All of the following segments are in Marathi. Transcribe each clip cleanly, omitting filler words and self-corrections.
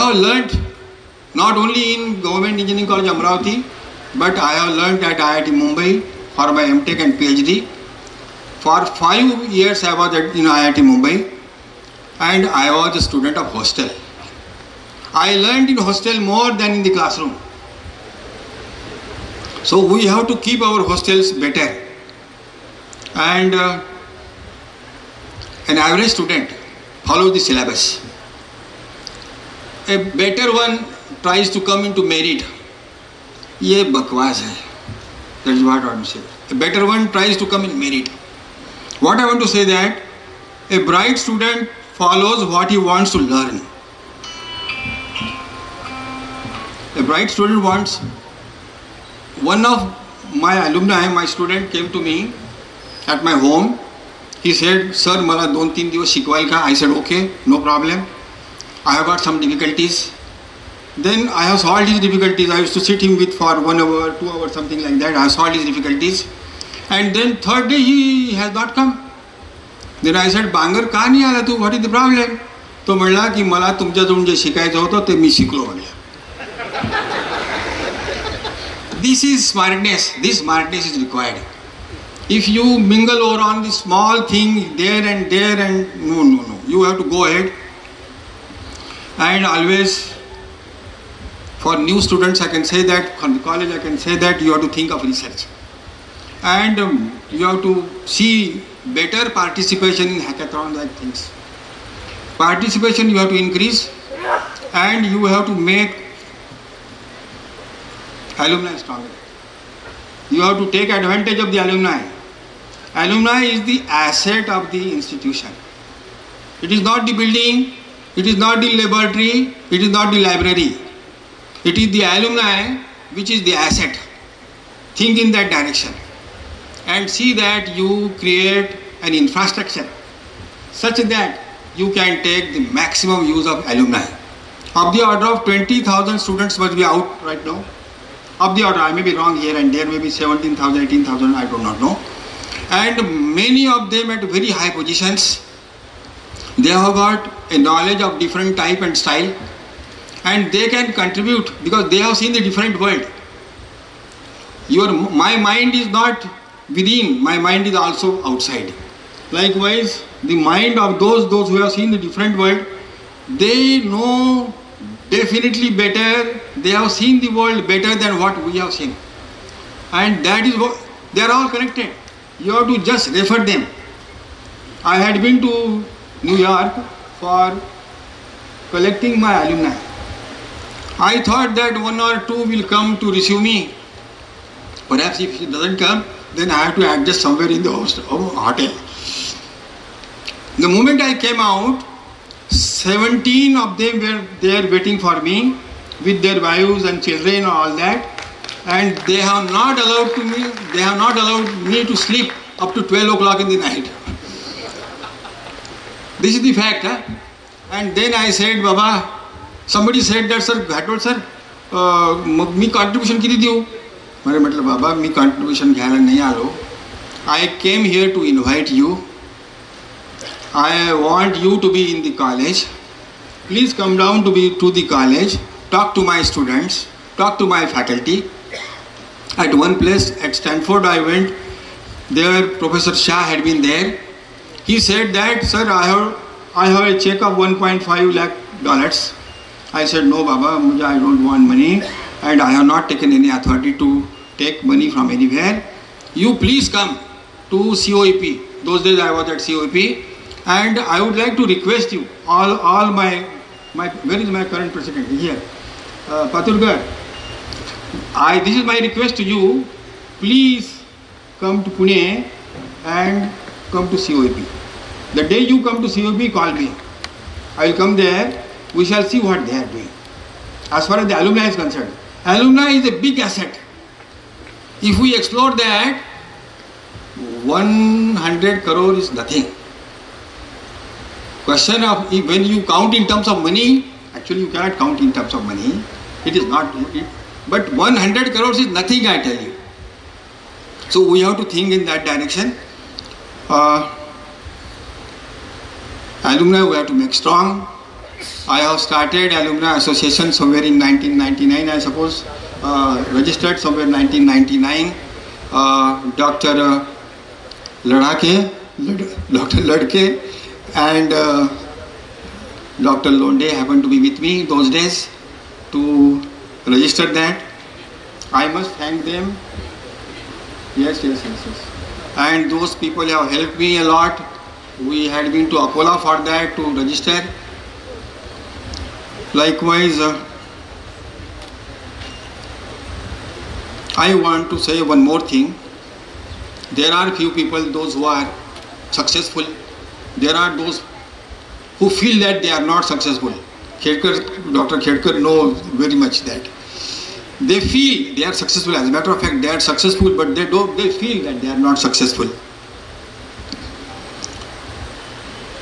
have learnt not only in Government Engineering College Amravati, but I have learnt at IIT Mumbai for my MTech and PhD. For 5 years I was in IIT Mumbai, and I was a student of hostel. I learned in hostel more than in the classroom. So we have to keep our hostels better. And an average student follows the syllabus. A better one tries to come into merit. ये बकवास है. That is what I want to say. A better one tries to come in merit. What I want to say that a bright student follows what he wants to learn. A bright student wants. One of my alumni, my student, came to me at my home. He said, "Sir, मला 2-3 दिवस शिकवाल का?" I said, "Okay, no problem. I have got some difficulties." Then I have solved his difficulties. I used to sit him with for 1 hour, 2 hours, something like that. I have solved his difficulties. And then third day he has not come. Then I said, "Bangar का नहीं आला तू? What is the problem?" तो म्हणला की मला तुमच्याजवळून जे शिकायचं होतं ते मी शिकलो म्हणलं. This is smartness. This smartness is required. If you mingle over on the small thing there and no. You have to go ahead. And always, for new students, I can say that, for the college, I can say that you have to think of research. And you have to see better participation in hackathon like things. Participation you have to increase, and you have to make alumni stronger. You have to take advantage of the alumni. Alumni is the asset of the institution. It is not the building, it is not the laboratory, it is not the library. It is the alumni which is the asset. Think in that direction and see that you create an infrastructure such that you can take the maximum use of alumni. Of the order of 20,000 students must be out right now. Of the order, I may be wrong here and there, maybe 17,000, 18,000, I do not know. And many of them at very high positions. They have got a knowledge of different type and style, and they can contribute because they have seen the different world. My mind is not within, my mind is also outside. Likewise, the mind of those who have seen the different world, they know definitely better, they have seen the world better than what we have seen. And that is what, they are all connected. You have to just refer them. I had been to New York for collecting my alumni. I thought that 1 or 2 will come to receive me. Perhaps if he doesn't come, then I have to adjust somewhere in the hotel. The moment I came out, 17 of them were there waiting for me with their wives and children and all that, and they have not allowed me to sleep up to 12 o'clock in the night. This is the fact. Huh? And then I said, Baba, somebody said that, sir, I told sir, me contribution किती देऊ? मैंने मतलब बाबा मी contribution घ्यायला नहीं आलो. I came here to invite you. I want you to be in the college. Please come down to the college. Talk to my students. Talk to my faculty. At one place at Stanford I went. There Professor Shah had been there. He said that, sir, I have a check of $1.5 lakh. I said, no, Baba, I don't want money, and I have not taken any authority to take money from anywhere. You please come to COEP. Those days I was at COEP, and I would like to request you, all my where is my current president? Here, Paturgar. This is my request to you. Please come to Pune and come to COEP. The day you come to COEP, call me. I will come there. We shall see what they are doing. As far as the alumni is concerned, alumni is a big asset. If we explore that, 100 crore is nothing. Question of when you count in terms of money, actually you cannot count in terms of money. It is not. But 100 crores is nothing, I tell you. So we have to think in that direction. Alumni we have to make strong. I have started Alumni Association somewhere in 1999, I suppose. Registered somewhere in 1999. Dr. Ladke and Dr. Londe happened to be with me those days to register that. I must thank them. Yes. And those people have helped me a lot. We had been to Akola for that to register. Likewise, I want to say one more thing. There are few people, those who are successful. There are those who feel that they are not successful. Dr. Khedkar knows very much that. They feel they are successful. As a matter of fact, they are successful, but they feel that they are not successful.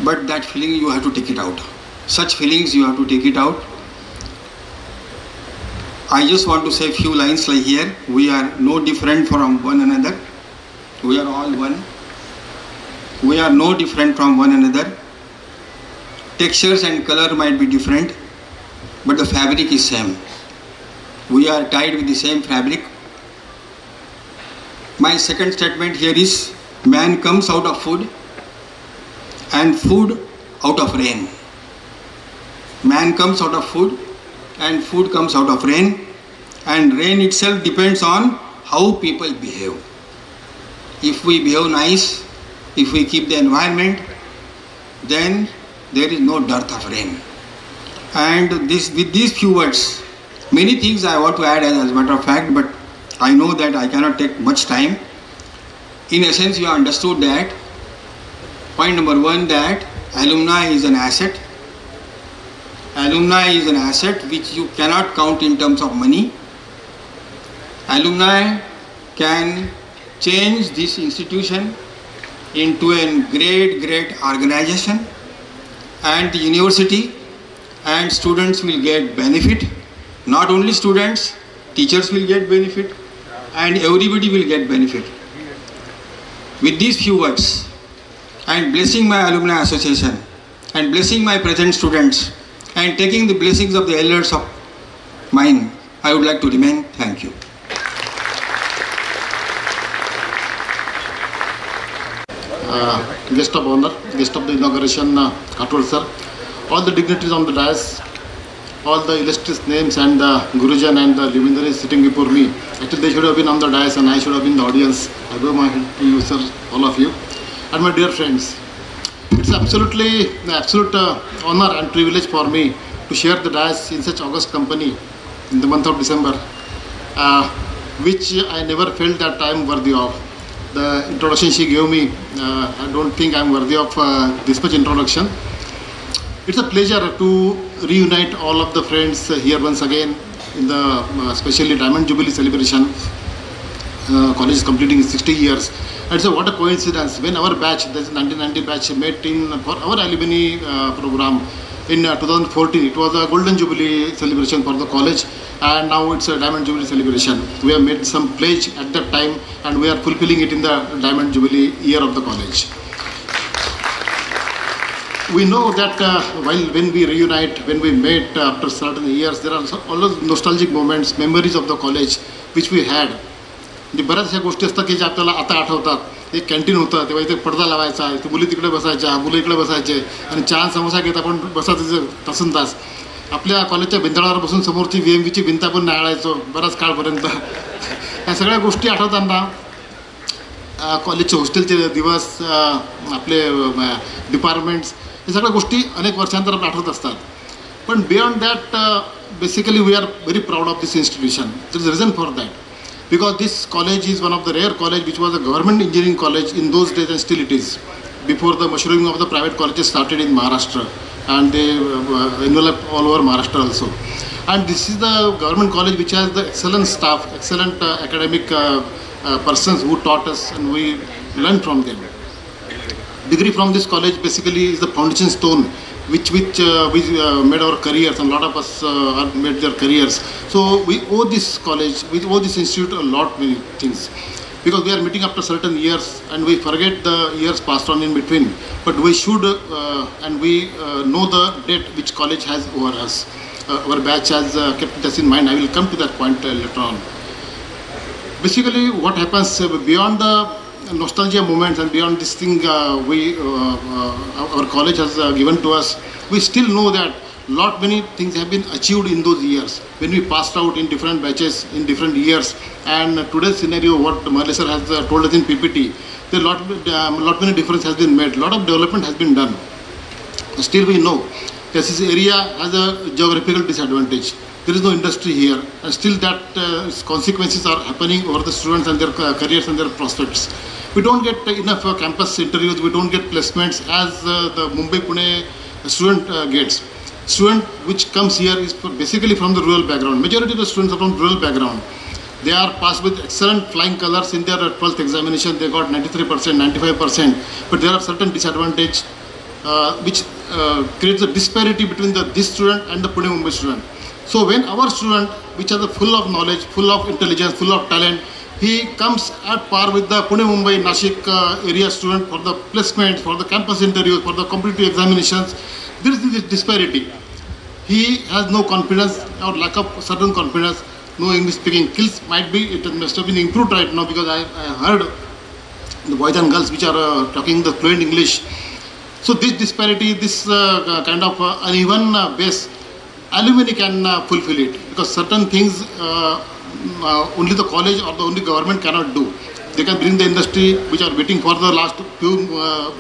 But that feeling, you have to take it out. Such feelings, you have to take it out. I just want to say a few lines like here. We are no different from one another. We are all one. We are no different from one another. Textures and color might be different, but the fabric is same. We are tied with the same fabric. My second statement here is, man comes out of food and food out of rain. Man comes out of food and food comes out of rain, and rain itself depends on how people behave. If we behave nice, if we keep the environment, then there is no dearth of rain. And with these few words, many things I want to add as a matter of fact, but I know that I cannot take much time. In essence, you have understood that point number one, that alumni is an asset. Alumni is an asset which you cannot count in terms of money. Alumni can change this institution into a great organization, and the university and students will get benefit. Not only students, teachers will get benefit, and everybody will get benefit. With these few words, and blessing my alumni association, and blessing my present students, and taking the blessings of the elders of mine, I would like to remain. Thank you. Guest of honor, guest of the inauguration, Kathwal sir, all the dignitaries on the dais, all the illustrious names, and Gurujan and the luminaries sitting before me. Actually, they should have been on the dais and I should have been the audience. I bow my head to you, sir, all of you. And my dear friends, it's absolute honor and privilege for me to share the dais in such august company in the month of December, which I never felt that I am worthy of. The introduction she gave me, I don't think I am worthy of this much introduction. It's a pleasure to reunite all of the friends here once again in the especially Diamond Jubilee celebration. College is completing 60 years. And so what a coincidence, when our batch, the 1990 batch, met for our alumni program in 2014. It was a Golden Jubilee celebration for the college, and now it's a Diamond Jubilee celebration. We have made some pledge at that time, and we are fulfilling it in the Diamond Jubilee year of the college. We know that when we reunite, when we meet after certain years, there are all those nostalgic moments, memories of the college which we had. म्हणजे बऱ्याचशा गोष्टी असतात की ज्या आपल्याला आता आठवतात. एक कॅन्टीन होतं, तेव्हा इथे पडदा लावायचा, इथे मुली तिकडे बसायच्या, मुलं इकडे बसायचे, आणि चहा समोसा घेत आपण बसायचं तासन तास. आपल्या कॉलेजच्या भिंताळावर बसून समोरची VMVची भिंत आपण नाळायचो बराच काळपर्यंत. या सगळ्या गोष्टी आठवताना कॉलेजचे हॉस्टेलचे दिवस, आपले डिपार्टमेंट्स, हे सगळ्या गोष्टी अनेक वर्षांतर आठवत असतात. पण beyond that, basically we are very proud of this institution. There is a reason for that. Because this college is one of the rare college which was a government engineering college in those days, and still it is. Before the mushrooming of the private colleges started in Maharashtra, and they enveloped all over Maharashtra also. And this is the government college which has the excellent staff, excellent academic persons who taught us, and we learned from them. Degree from this college basically is the foundation stone which made our careers, and a lot of us made their careers. So we owe this college, we owe this institute a lot many things. because we are meeting after certain years and we forget the years passed on in between. But we should and we know the date which college has over us. Our batch has kept this in mind. I will come to that point later on. Basically, what happens beyond the nostalgia moments and beyond this thing our college has given to us, we still know that many things have been achieved in those years when we passed out in different batches in different years. And today's scenario, what Marley sir has told us in PPT, there many difference has been made, lot of development has been done. Still we know that this area has a geographical disadvantage. There is no industry here, and still that consequences are happening over the students and their careers and their prospects. We don't get enough campus interviews, we don't get placements as the Mumbai-Pune student gets. Student which comes here is basically from the rural background. Majority of the students are from rural background. They are passed with excellent flying colors in their 12th examination. They got 93%, 95%. But there are certain disadvantage which creates a disparity between this student and the Pune-Mumbai student. So when our student, which are full of knowledge, full of intelligence, full of talent, he comes at par with the Pune-Mumbai Nashik area student for the placements, for the campus interviews, for the competitive examinations, there is this disparity. He has no confidence or lack of certain confidence, no English speaking skills. Might be, it must have been improved right now because I heard the boys and girls which are talking the fluent English. So this disparity, this kind of uneven base, alumni can fulfill it, because certain things only the college or the only government cannot do. They can bring the industry which are waiting for the last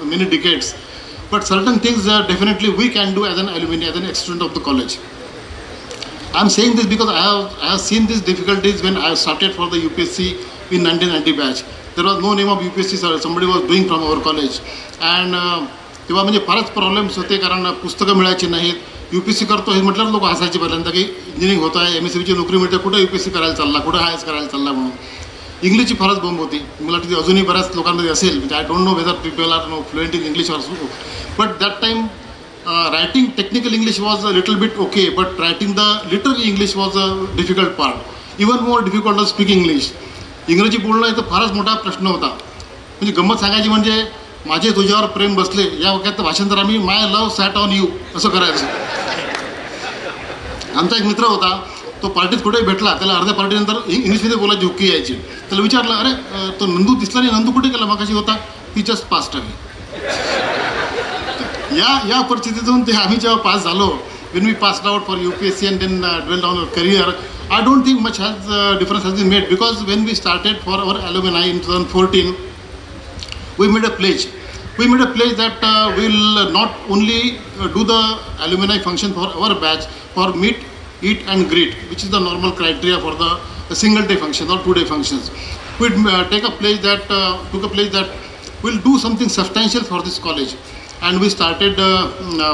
many decades. But certain things definitely we can do as an alumni, as an ex-student of the college. I am saying this because I have seen these difficulties when I started for the UPSC in 1990 batch. There was no name of UPSC, so somebody was doing from our college. And तेव्हा म्हणजे फारच प्रॉब्लेम्स होते, कारण पुस्तकं मिळायची नाहीत. UPSC करतो हे म्हटलं लोक हसायचे पहिल्यांदा की इंजिनिअरिंग होत आहे, MSCची नोकरी मिळते, कुठं UPSC करायला चालला, कुठं IAS करायला चालला म्हणून. इंग्लिशची फारच बॉम्ब होती. मला वाटतं अजूनही बऱ्याच लोकांमध्ये असेल. I don't know whether people are no fluent in English also. But that time writing technical English was a little bit okay, but writing the literary English was a difficult part. Even more difficult was speaking English. इंग्रजी बोलणं हे तर फारच मोठा प्रश्न होता. म्हणजे गंमत सांगायची म्हणजे माझे तुझ्यावर प्रेम बसले या वाक्यात भाषांतर आम्ही माय लव्ह सॅट ऑन यू असं करायचं. आमचा एक मित्र होता, तो पार्टीत कुठे भेटला, त्याला अर्ध्या पार्टीनंतर इंग्लिशमध्ये बोलायची हुक्की यायची. त्याला विचारलं, अरे तो नंदू दिसला नाही, नंदू कुठे गेला, मग कशी होता, ती जस्ट पास्ट आहे. या परिस्थितीतून ते आम्ही जेव्हा पास झालो, when we passed out for UPSC and then dwelled on our career, I don't think much difference has been made, because when we started for our alumni in 2014, we made a pledge. We made a pledge that we will not only do the alumni function for our batch for meet, eat and greet, which is the normal criteria for the single day function or 2-day functions. We took a pledge that we'll do something substantial for this college. And we started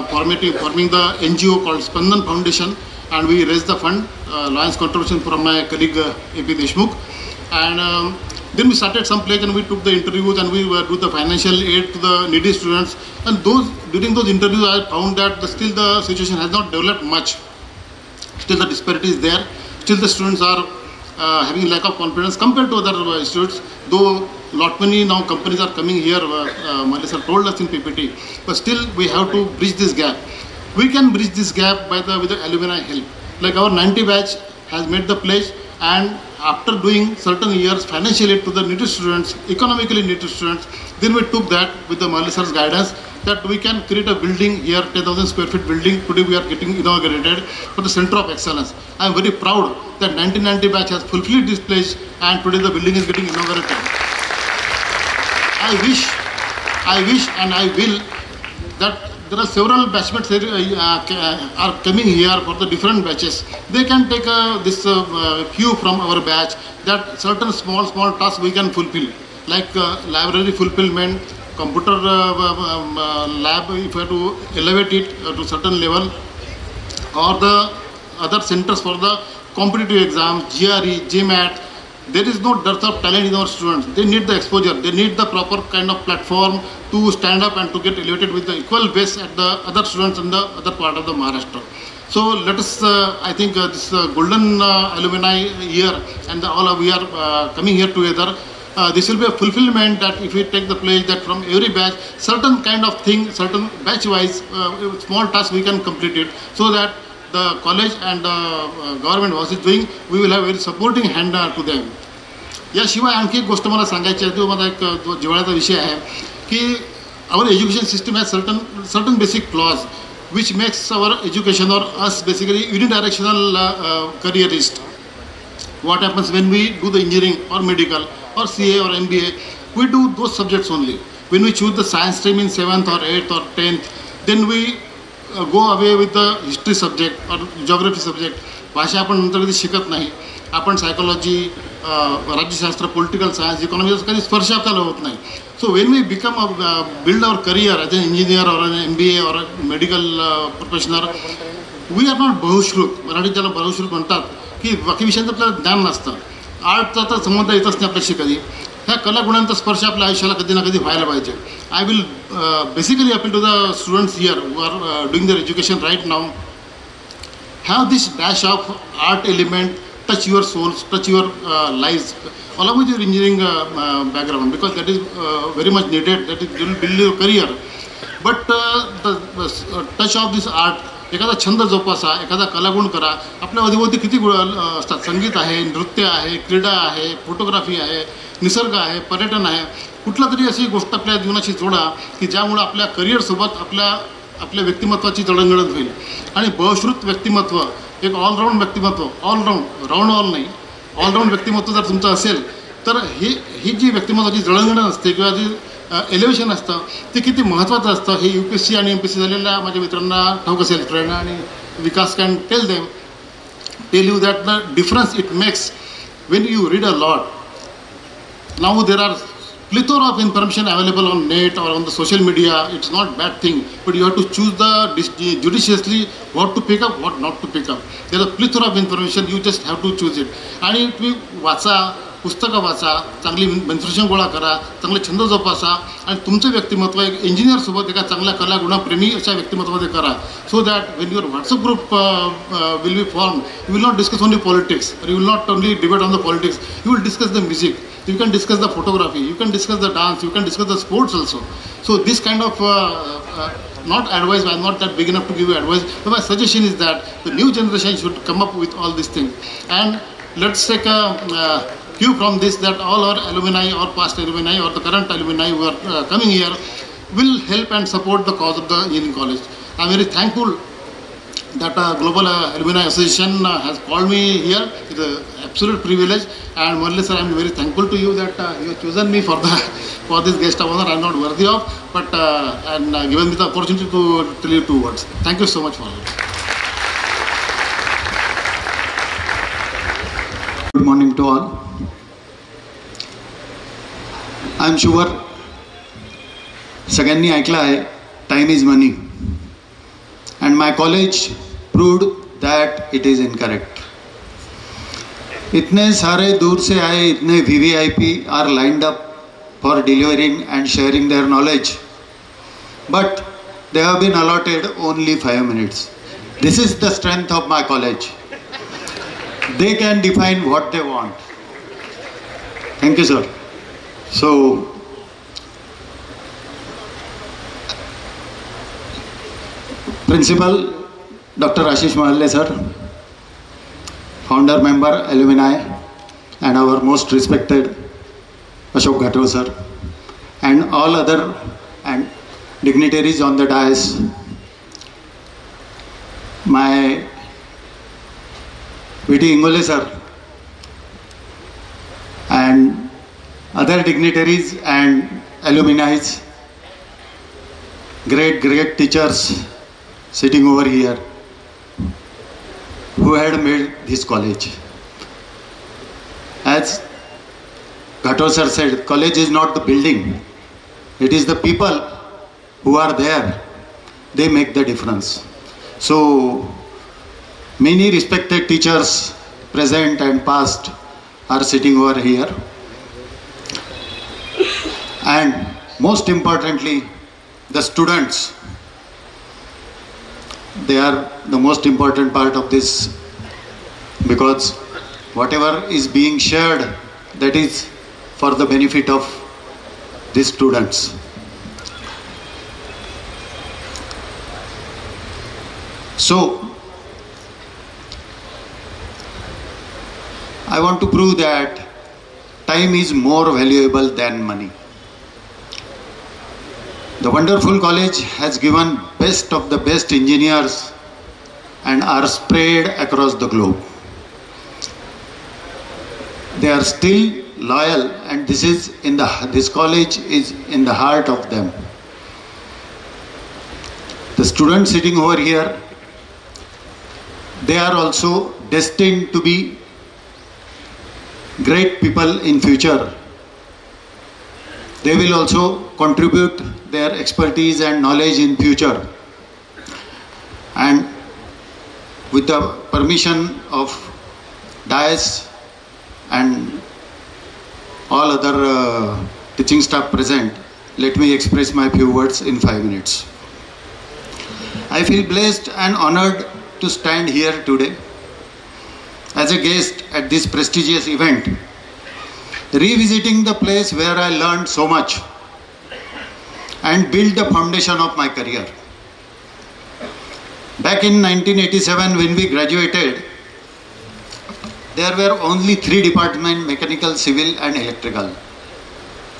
forming the NGO called Spandan Foundation, and we raised the fund, Lions contribution from my colleague AP Deshmukh. And then we started some pledge, and we took the interviews, and we do the financial aid to the needy students. And during those interviews, I found that still the situation has not developed much. Still the disparity is there. Still the students are having lack of confidence compared to other institutes, though many now companies are coming here. Marley sir told us in PPT, but still we have to bridge this gap. We can bridge this gap with the alumni help. Like our 90 batch has made the pledge, and after doing certain years financial aid to the needy students, economically needy students, then we took that with the Marley sir's guidance, that we can create a building here, 10,000 square feet building. Today we are getting inaugurated for the Center of Excellence. I am very proud that 1990 batch has fulfilled this pledge, and today the building is getting inaugurated. I wish and I will that there are several batchmates are coming here for the different batches. They can take this cue from our batch, that certain small tasks we can fulfill, like library fulfillment, computer lab, if you have to elevate it to certain level, or the other centers for the competitive exams, GRE, GMAT. There is no dearth of talent in our students. They need the exposure. They need the proper kind of platform to stand up and to get elevated with the equal base at the other students in the other part of the Maharashtra. So let us, I think this golden alumni year, and all of we are coming here together. this will be a fulfillment that if we take the pledge that from every batch, certain kind of thing, certain batch-wise, small task we can complete it, so that the college and the government was it doing, we will have very supporting hand to them. याशिवाय आणखी एक गोष्ट मला सांगायची आहे, तो माझा एक जिव्हाळ्याचा विषय आहे की our education system has certain basic flaws which makes our education or us basically unidirectional careerist. What happens when we do the engineering or medical or CA or MBA, we do those subjects only. When we choose the science stream in 7th or 8th or 10th, then we go away with the history subject or geography subject. भाषा आपण नंतर कधी शिकत नाही. आपण सायकोलॉजी, राज्यशास्त्र, पॉलिटिकल सायन्स, इकॉनॉमिक्स कधी स्पर्श आपल्याला होत नाही. So when we become build our career as an engineer or an MBA or a medical professional, we are not बहुश्रुत. मराठीत ज्याला बहुश्रुत म्हणतात की बाकी विषयांचं आपल्याला ज्ञान नसतं. आर्टचा तर संबंध येतच नाही आपल्याशी कधी. ह्या कलागुणांचा स्पर्श आपल्या आयुष्याला कधी ना कधी व्हायला पाहिजे. I will basically appeal to the students here who are doing their education right now, have this dash of art element, touch your souls, touch your lives, along with your engineering background, because that is very much needed, that it will build your career. But the touch of this art, एखादा छंद जोपासा, एखादा कलागुण करा. आपल्या अवतीभोवती किती असतात, संगीत आहे, नृत्य आहे, क्रीडा आहे, फोटोग्राफी आहे, निसर्ग आहे, पर्यटन आहे. कुठला तरी अशी गोष्ट आपल्या जीवनाशी जोडा की ज्यामुळे आपल्या करिअरसोबत आपल्या व्यक्तिमत्वाची जडणघडण होईल. आणि बहुश्रुत व्यक्तिमत्व, एक ऑलराऊंड व्यक्तिमत्व, राऊंड नाही, ऑलराऊंड व्यक्तिमत्व जर तुमचं असेल तर ही जी व्यक्तिमत्वाची जडणघडण असते किंवा जी एलिव्हेशन असतं ते किती महत्त्वाचं असतं हे UPSC आणि MPSC झालेल्या माझ्या मित्रांना ठाऊक असेल. प्रेरणा आणि Vikas can tell you that the difference it makes when you read a lot. Now there are plethora of information available on net or on the social media. It's not bad thing, but you have to choose judiciously what to pick up, what not to pick up. There is a plethora of information, you just have to choose it. आणि तुम्ही वाचा, पुस्तकं वाचा, चांगली इन्फॉर्मेशन गोळा करा, चांगले छंद जोपासा आणि तुमचं व्यक्तिमत्व एक इंजिनियरसोबत एका चांगल्या कलागुणाप्रेमी अशा व्यक्तिमत्वामध्ये करा. So that Wien your WhatsApp group will be form, you will not discuss only politics, or you will not only debate on the politics, you will discuss the music, you can discuss the photography, you can discuss the dance, you can discuss the sports also. So this kind of not advice, I am not that big enough to give you advice, but my suggestion is that the new generation should come up with all these things. And let's take a cue from this, that all our alumni or past alumni or the current alumni who are coming here will help and support the cause of the engineering college. I am very thankful that Global Alumni Association has called me here. It's an absolute privilege, and Murali sir, I am very thankful to you that you have chosen me for this guest of honor. I am not worthy of, but and given me the opportunity to tell you 2 words. Thank you so much for it. Good morning to all. I am sure सगळ्यांनी ऐकलं आहे, time is money. And my college proved that it is incorrect. इतने सारे दूर से आए, इतने VVIP are lined up for delivering and sharing their knowledge, but they have been allotted only 5 minutes. This is the strength of my college. They can define what they want. Thank you, sir. So Principal Dr. Ashish Mahalle sir, founder member alumni, and our most respected Ashok Ghatol sir, and all other and dignitaries on the dais, my VT Ingole sir, and other dignitaries and alumni, great teachers sitting over here who had made this college. As Ghatol sir said, college is not the building, it is the people who are there, they make the difference. So many respected teachers present and past are sitting over here, and most importantly the students. They are the most important part of this, because whatever is being shared, that is for the benefit of the students. So, I want to prove that time is more valuable than money. The wonderful college has given best of the best engineers and are spread across the globe. They are still loyal, and this college is in the heart of them. The students sitting over here, they are also destined to be great people in future. They will also contribute their expertise and knowledge in future. And with the permission of DIAS and all other teaching staff present, let me express my few words in 5 minutes. I feel blessed and honored to stand here today as a guest at this prestigious event, revisiting the place where I learned so much and built the foundation of my career. Back in 1987, when we graduated, there were only 3 departments: mechanical, civil and electrical.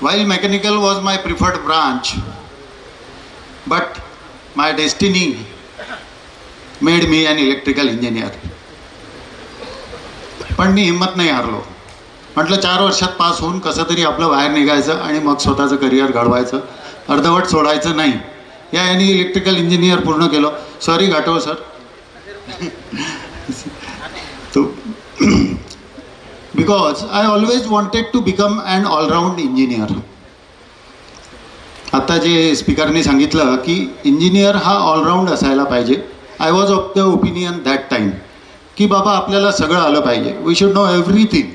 While mechanical was my preferred branch, but my destiny made me an electrical engineer. पण मी हिम्मत नाही हारलो. म्हटलं 4 वर्षात पास होऊन कसं तरी आपलं बाहेर निघायचं आणि मग स्वतःचं करिअर घडवायचं, अर्धवट सोडायचं नाही. याने इलेक्ट्रिकल इंजिनियर पूर्ण केलं. Sorry Ghatol sir. तो because I always wanted to become an allround engineer. आता जे स्पीकरने सांगितलं की इंजिनियर हा ऑलराऊंड असायला पाहिजे. I was of the opinion that time की बाबा आपल्याला सगळं आलं पाहिजे. We should know everything.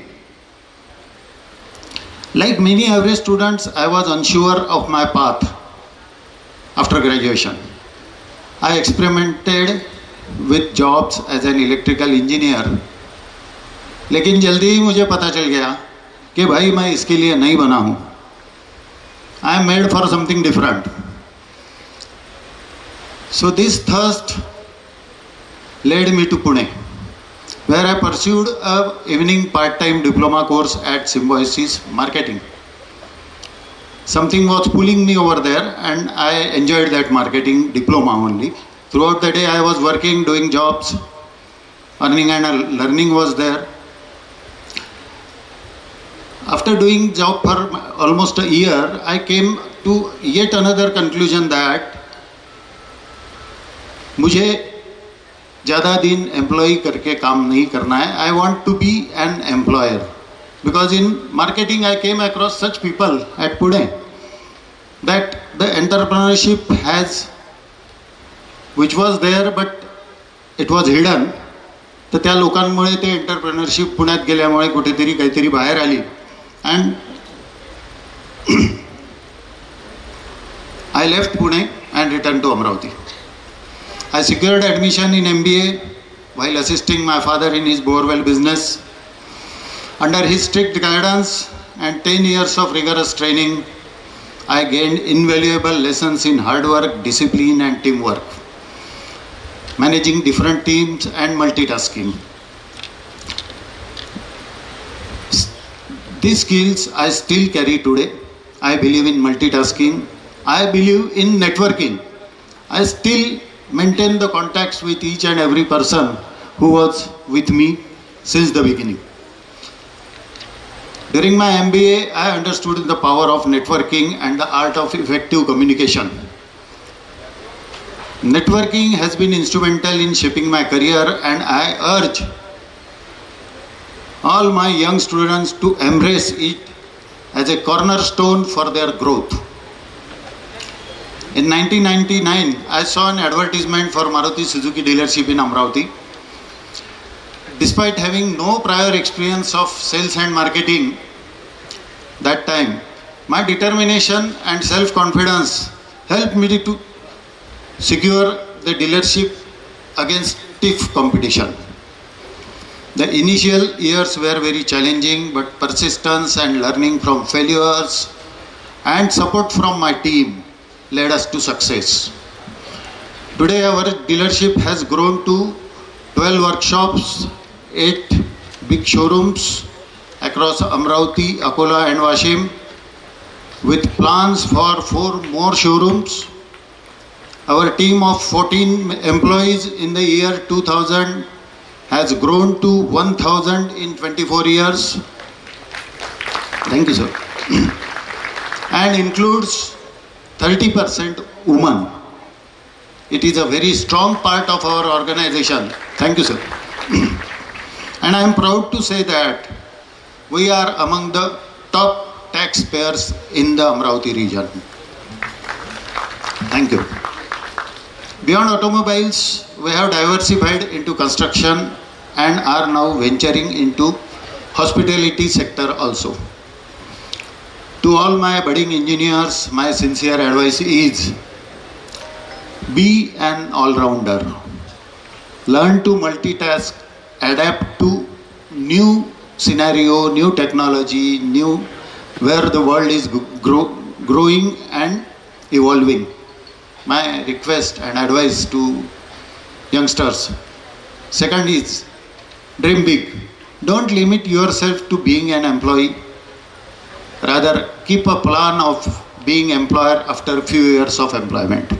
Like many average students, I was unsure of my path after graduation. I experimented with jobs as an electrical engineer. लेकिन जल्दी ही मुझे पता चल गया कि भाई मैं इसके लिए नहीं बना हूँ. I am made for something different. So this thirst led me to Pune, where I pursued an evening part-time diploma course at Symbiosis Marketing. Something was pulling me over there, and I enjoyed that marketing diploma only. Throughout the day I was working, doing jobs, earning and learning was there. After doing job for almost a year, I came to yet another conclusion that मुझे ज़्यादा दिन एम्प्लॉय करके काम नहीं करना है. I want to be an employer, because in marketing I came across such people at Pune that the entrepreneurship has which was there but it was hidden. तर त्या लोकांमुळे ते एंटरप्रेन्योरशिप पुण्यात गेल्यामुळे कुठेतरी काहीतरी बाहेर आली. And I left Pune and return to Amravati. I secured admission in MBA while assisting my father in his borewell business. Under his strict guidance and 10 years of rigorous training, I gained invaluable lessons in hard work, discipline and teamwork, managing different teams and multitasking. These skills I still carry today. I believe in multitasking. I believe in networking. I still maintain the contacts with each and every person who was with me since the beginning. During my MBA, I understood the power of networking and the art of effective communication. Networking has been instrumental in shaping my career, and I urge all my young students to embrace it as a cornerstone for their growth. In 1999, I saw an advertisement for Maruti Suzuki dealership in Amravati. Despite having no prior experience of sales and marketing that time, my determination and self-confidence helped me to secure the dealership against stiff competition. The initial years were very challenging, but persistence and learning from failures and support from my team led us to success. Today our dealership has grown to 12 workshops, 8 big showrooms across Amravati, Akola and Washim, with plans for 4 more showrooms. Our team of 14 employees in the year 2000 has grown to 1000 in 24 years. Thank you, sir. And includes 30% women. It is a very strong part of our organization. Thank you, sir. And I am proud to say that we are among the top taxpayers in the Amravati region. Thank you. Beyond automobiles, we have diversified into construction and are now venturing into hospitality sector also. To all my budding engineers, my sincere advice is, be an all-rounder. Learn to multitask, adapt to new scenario, new technology, new where the world is growing and evolving. My request and advice to youngsters. Second is, dream big. Don't limit yourself to being an employee. Rather, keep a plan of being employer after a few years of employment.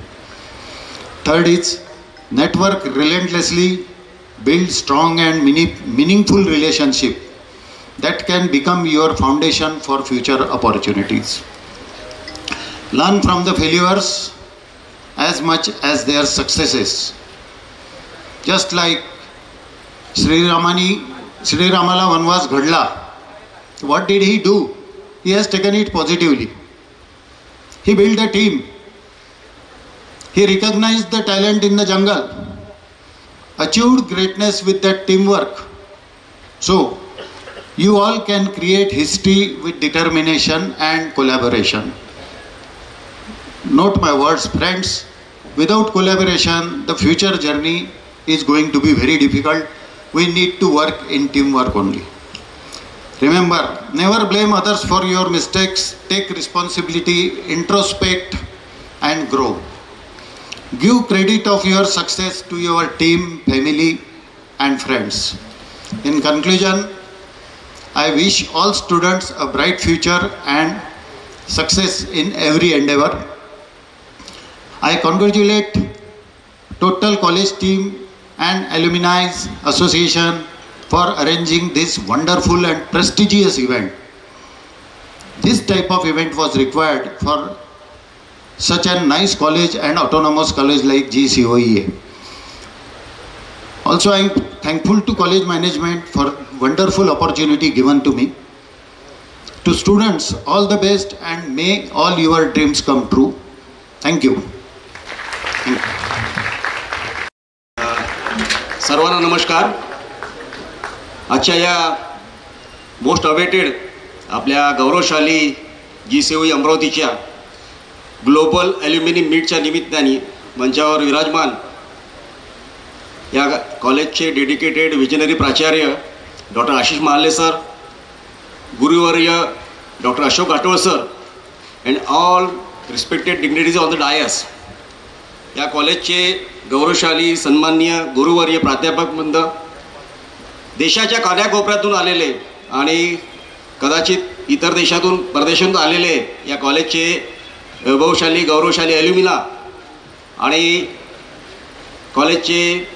Third is, network relentlessly, build strong and meaningful relationship that can become your foundation for future opportunities. Learn from the failures as much as their successes. Just like Sri Ramala Vanvas Ghadla, what did he do? He has taken it positively. He built a team. He recognized the talent in the jungle, achieved greatness with that teamwork. So, you all can create history with determination and collaboration. Note my words, friends. Without collaboration, the future journey is going to be very difficult. We need to work in teamwork only. Remember, never blame others for your mistakes. Take responsibility, introspect, and grow. Give credit of your success to your team, family, and friends. In conclusion, I wish all students a bright future and success in every endeavor. I congratulate total college team and alumni association for arranging this wonderful and prestigious event. This type of event was required for such a nice college and autonomous college like GCOEA. Also, I am thankful to college management for wonderful opportunity given to me. To students, all the best and may all your dreams come true. Thank you. सर्वांना नमस्कार. आजच्या या मोस्ट अवेटेड आपल्या गौरवशाली GCOE अमरावतीच्या ग्लोबल ॲल्युमिनी मीटच्या निमित्ताने मंचावर विराजमान या कॉलेजचे डेडिकेटेड विजनरी प्राचार्य डॉक्टर आशिष महाले सर, गुरुवर्य doctor Ashok Ghatol sir, and all respected dignitaries on the dais. या कॉलेजचे गौरवशाली सन्माननीय गुरुवर्य प्राध्यापक वृंद, देशाच्या कानाकोपऱ्यातून आलेले आणि कदाचित इतर देशातून परदेशातून आलेले या कॉलेजचे वैभवशाली गौरवशाली ॲल्युमिना आणि कॉलेजचे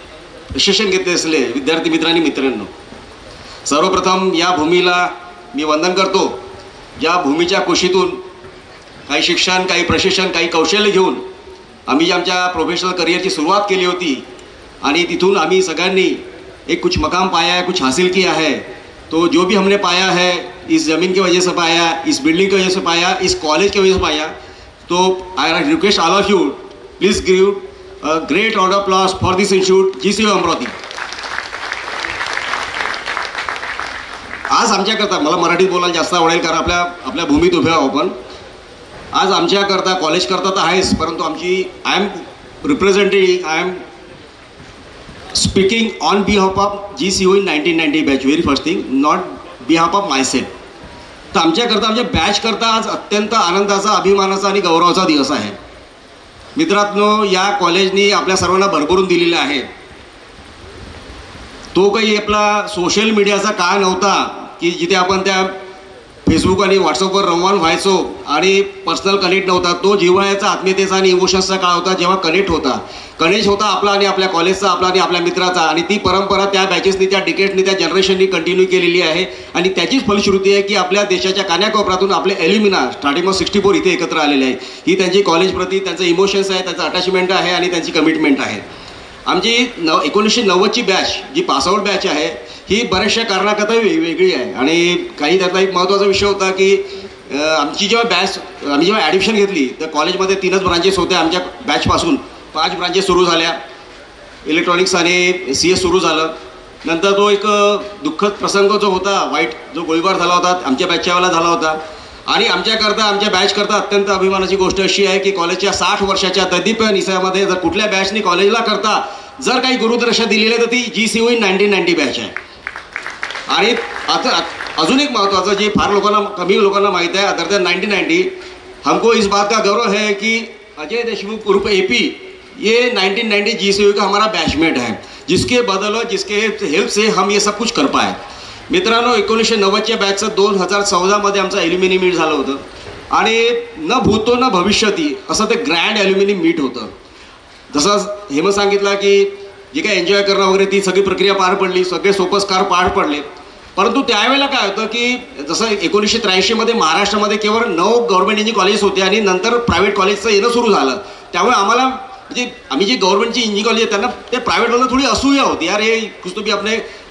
शिक्षण घेतले असलेले विद्यार्थी मित्रांनी मित्रांनो, सर्वप्रथम या भूमीला मी वंदन करतो. ज्या भूमीच्या कुशीतून काही शिक्षण, काही प्रशिक्षण, काही कौशल्य घेऊन आम्ही आमच्या प्रोफेशनल करिअरची सुरुवात केली होती आणि तिथून आम्ही सगळ्यांनी एक कुछ मकाम पाया है, कुछ हासिल किया है. तो जो भी हमने पाया है इस ज़मीन की वजह से पाया, इस बिल्डिंग की वजह से पाया, इस कॉलेज की वजह से पाया. तो I request all of you, please give a great round of applause for this institute GCOE Amravati. आज आमच्याकरता, मला मराठीत बोलायला जास्त आवडेल कारण आपल्या भूमीत उभे आहोत आपण. आज आमच्याकरता कॉलेजकरता तर आहेच, परंतु आमची I am speaking on behalf of GCO in 1990 batch, very first thing, not behalf of myself. तर आमच्याकरता, आमच्या बॅच करता आज अत्यंत आनंदाचा, अभिमानाचा आणि गौरवाचा दिवस आहे. मित्रांनो, या कॉलेजनी आपल्या सर्वांना भरभरून दिलेला आहे. तो काही आपला सोशल मीडियाचा काळ नव्हता की जिथे आपण त्या फेसबुक आणि व्हॉट्सअपवर रमवान व्हायचो आणि पर्सनल कनेक्ट नव्हता. तो जिव्हाळ्याचा, आत्मीयतेचा आणि इमोशन्सचा काळ होता जेव्हा कनेक्ट होता आपला आणि आपल्या कॉलेजचा, आपला आणि आपल्या मित्राचा. आणि ती परंपरा त्या बॅचेसनी, त्या डिकेट्सनी, त्या जनरेशननी कंटिन्यू केलेली आहे. आणि त्याचीच फलश्रुती आहे की आपल्या देशाच्या कानाकोपऱ्यातून आपले एल्युमिना स्टार्टिंग 64 इथे एकत्र आलेले आहे. ही त्यांची कॉलेजप्रती त्यांचं इमोशन्स आहे, त्यांचं अटॅचमेंट आहे आणि त्यांची कमिटमेंट आहे. आमची 1990ची बॅच, जी पासआउट बॅच आहे, ही बऱ्याचशा कारणाकरता वेगळी आहे. आणि काही त्यातला एक महत्त्वाचा विषय होता की आमची आम्ही जेव्हा ॲडमिशन घेतली तर कॉलेजमध्ये 3च ब्रांचेस होत्या. आमच्या बॅचपासून 5 ब्रांचेस सुरू झाल्या. इलेक्ट्रॉनिक्स आणि CS सुरू झालं. नंतर तो एक दुःखद प्रसंग जो होता, वाईट जो गोळीबार झाला होता, आमच्या बॅचच्या वेळेला झाला होता. आणि आमच्याकरता, आमच्या बॅचकरता अत्यंत अभिमानाची गोष्ट अशी आहे की कॉलेजच्या 60 वर्षाच्या तदीप्य निसर्गामध्ये जर कुठल्या बॅचनी कॉलेजला करता जर काही गुरुदर्शा दिलेली आहे तर ती GCO in 1990 बॅच आहे. आणि आता अजून एक महत्त्वाचं, जे फार कमी लोकांना माहीत आहे, अदर दॅन 1990, हमको इस बात का गौरव है कि अजय देशमुख उर्फ AP ये 1990 GCO का हमारा बैचमेट है, जिसके बदौलत, जिसके हेल्प से हम ये सब कुछ कर पाए. मित्रांनो, 1990च्या बॅचचं 2014मध्ये आमचं ॲल्युमिनी मीट झालं होतं. आणि न भूतो न भविष्यती असं ते ग्रँड ॲल्युमिनी मीट होतं. जसं हेम सांगितलं की जे काही एन्जॉय करणं वगैरे ती सगळी प्रक्रिया पार पडली, सगळे सोपस्कार पार पडले. परंतु त्यावेळेला काय होतं की जसं 1983मध्ये महाराष्ट्रामध्ये केवळ 9 गव्हर्नमेंट इंजिनिअरिंग कॉलेज होते आणि नंतर प्रायव्हेट कॉलेजचं येणं सुरू झालं. त्यामुळे आम्हाला म्हणजे आम्ही जे गवर्नमेंटची इंजिनिअरिंग कॉलेज आहे त्यांना ते प्रायव्हेटवाला थोडी असूया होती, यार ये कुछ तो भी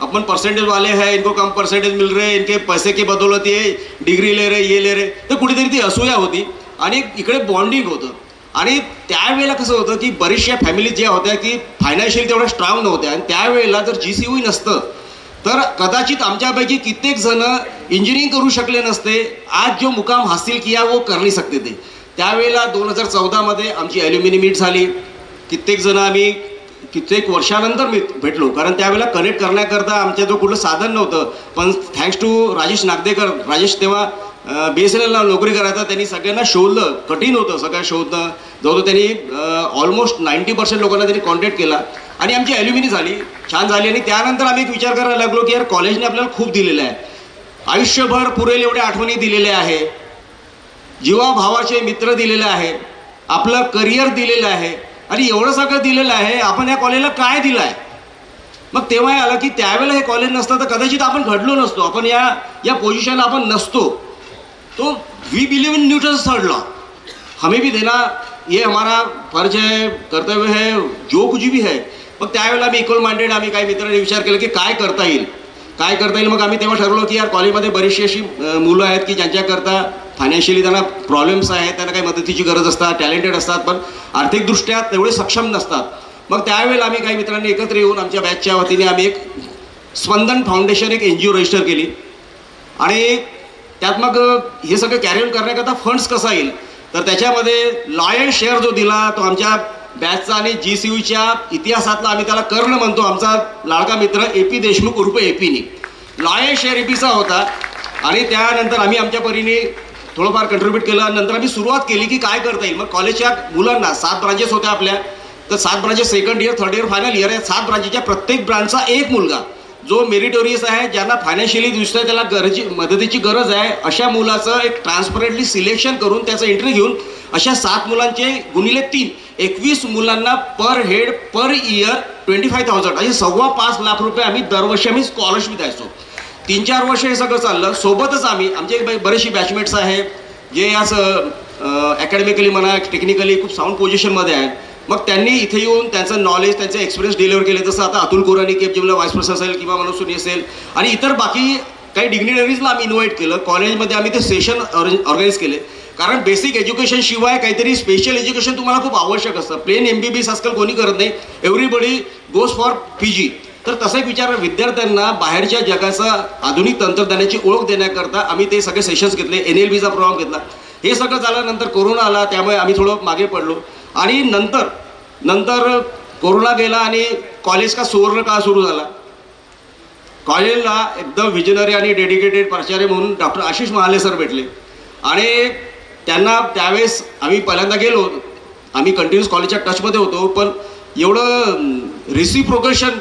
अपन परसेंटेज वाले हैं, इनको कम परसेंटेज मिल रहे, इनके पैसे के बदौलत ये डिग्री ले रहे, ये ले रहे. तर कुठेतरी ती असूया होती आणि इकडे बॉन्डिंग होतं. आणि त्यावेळेला कसं होतं की बऱ्याचशा फॅमिली ज्या होत्या की फायनान्शियली तेवढ्या स्ट्रॉंग नव्हत्या. आणि त्यावेळेला जर GCO नसतं तर कदाचित आमच्यापैकी कित्येक जण इंजिनिअरिंग करू शकले नसते. आज जो मुकाम हासिल किया वो कर नाही सकते थे. त्यावेळेला 2014मध्ये आमची ॲल्युमिनी मीट झाली. कित्येक जण आम्ही कित्येक वर्षानंतर भेटलो, कारण त्यावेळेला कनेक्ट करण्याकरता आमच्याजवळ कुठलं साधन नव्हतं. पण थँक्स टू राजेश नागदेकर, राजेश तेव्हा BSNLला नोकरी करायचा, त्यांनी सगळ्यांना शोधलं. कठीण होतं सगळ्या शोधणं. जवळ त्यांनी ऑलमोस्ट 90% लोकांना त्यांनी कॉन्टॅक्ट केला आणि आमची ॲल्युमिनी झाली, छान झाली. आणि त्यानंतर आम्ही एक विचार करायला लागलो की यार कॉलेजने आपल्याला खूप दिलेलं आहे, आयुष्यभर पुरेल एवढ्या आठवणी दिलेल्या आहे, जीवाभावाचे मित्र दिलेले आहे, आपलं करिअर दिलेलं आहे आणि एवढं सगळं दिलेलं आहे, आपण या कॉलेजला काय दिलं आहे. मग तेव्हा आलं की त्यावेळेला हे कॉलेज नसतं तर कदाचित आपण घडलो नसतो, आपण या पोझिशनला आपण नसतो. तो we believe in Newton's third law, हमें भी देना ये हमारा फर्ज है, कर्तव्य है, जो कुछ भी है. मग त्यावेळेला आम्ही इक्वल माइंडेड, आम्ही काही मित्रांनी विचार केला की काय करता येईल. मग आम्ही तेव्हा ठरवलं की यार कॉलेजमध्ये बरीचशी अशी मुलं आहेत की ज्यांच्याकरता फायनान्शियली त्यांना प्रॉब्लेम्स आहेत, त्यांना काही मदतीची गरज असतात, टॅलेंटेड असतात, पण आर्थिकदृष्ट्या तेवढे सक्षम नसतात. मग त्यावेळेला आम्ही काही मित्रांनी एकत्र येऊन आमच्या बॅचच्या वतीने आम्ही एक स्पंदन फाउंडेशन, एक NGO रजिस्टर केली. आणि त्यात मग हे सगळं कॅरी ऑन करण्याकरता फंड्स कसा येईल, तर त्याच्यामध्ये लॉयल शेअर जो दिला तो आमच्या बॅचचा आणि GCOच्या इतिहासातला आम्ही त्याला कर्ण म्हणतो, आमचा लाडका मित्र AP देशमुख उर्फ APनी लॉयल शेअर APचा होता. आणि त्यानंतर आम्ही आमच्या परीने थोडंफार कंट्रीब्यूट केलं. नंतर आम्ही सुरुवात केली की काय करता येईल. मग कॉलेजच्या मुलांना 7 ब्रांचेस होत्या आपल्या, तर 7 branches second year, third year, final year आहे. 7 ब्रांचेसच्या प्रत्येक ब्रांचचा एक मुलगा जो मेरिटोरियस आहे, ज्यांना फायनान्शियली दुसऱ्या त्याला मदतीची गरज आहे, अशा मुलाचं एक ट्रान्सपरंटली सिलेक्शन करून त्याचं एंट्री घेऊन अशा 7 मुलांचे गुणिले 3 21 मुलांना पर हेड पर इयर 25,000 असे 5.25 लाख रुपये आम्ही दरवर्षी आम्ही स्कॉलरशिप द्यायचो. 3-4 वर्ष हे सगळं चाललं. सोबतच आमचे बरेचसे बॅचमेट्स आहेत जे आज अकॅडमिकली म्हणा, टेक्निकली खूप साऊंड पोझिशनमध्ये आहेत. मग त्यांनी इथे येऊन त्यांचं नॉलेज, त्यांचे एक्सपिरियन्स डिलिव्हर केले. जसं आता अतुल कोरानी KFGMला व्हाईस प्रेसिडेंट असेल किंवा मनोज सोनी असेल आणि इतर बाकी काही डिग्निटरीजला आम्ही इन्व्हाइट केलं. कॉलेजमध्ये आम्ही ते सेशन ऑर्गनाईज केले, कारण बेसिक एज्युकेशन शिवाय काहीतरी स्पेशल एज्युकेशन तुम्हाला खूप आवश्यक असतं. प्लेन MBBS आजकाल कोणी करत नाही, एव्हरीबडी गोज फॉर PG. तर तसं एक विचार विद्यार्थ्यांना बाहेरच्या जगाचा आधुनिक तंत्रज्ञानाची ओळख देण्याकरता आम्ही ते सगळे सेशन्स घेतले. NLBचा प्रोग्राम घेतला. हे सगळं झाल्यानंतर कोरोना आला, त्यामुळे आम्ही थोडं मागे पडलो. आणि नंतर कोरोना गेला आणि कॉलेज का सुवर्ण काळ सुरू झाला. कॉलेजला एकदम विजनरी आणि डेडिकेटेड प्राचार्य म्हणून डॉक्टर आशिष महाले सर भेटले आणि त्यांना त्यावेळेस आम्ही पहिल्यांदा गेलो. आम्ही कंटिन्यूस कॉलेजच्या टचमध्ये होतो, पण एवढं रिसिप्रोकेशन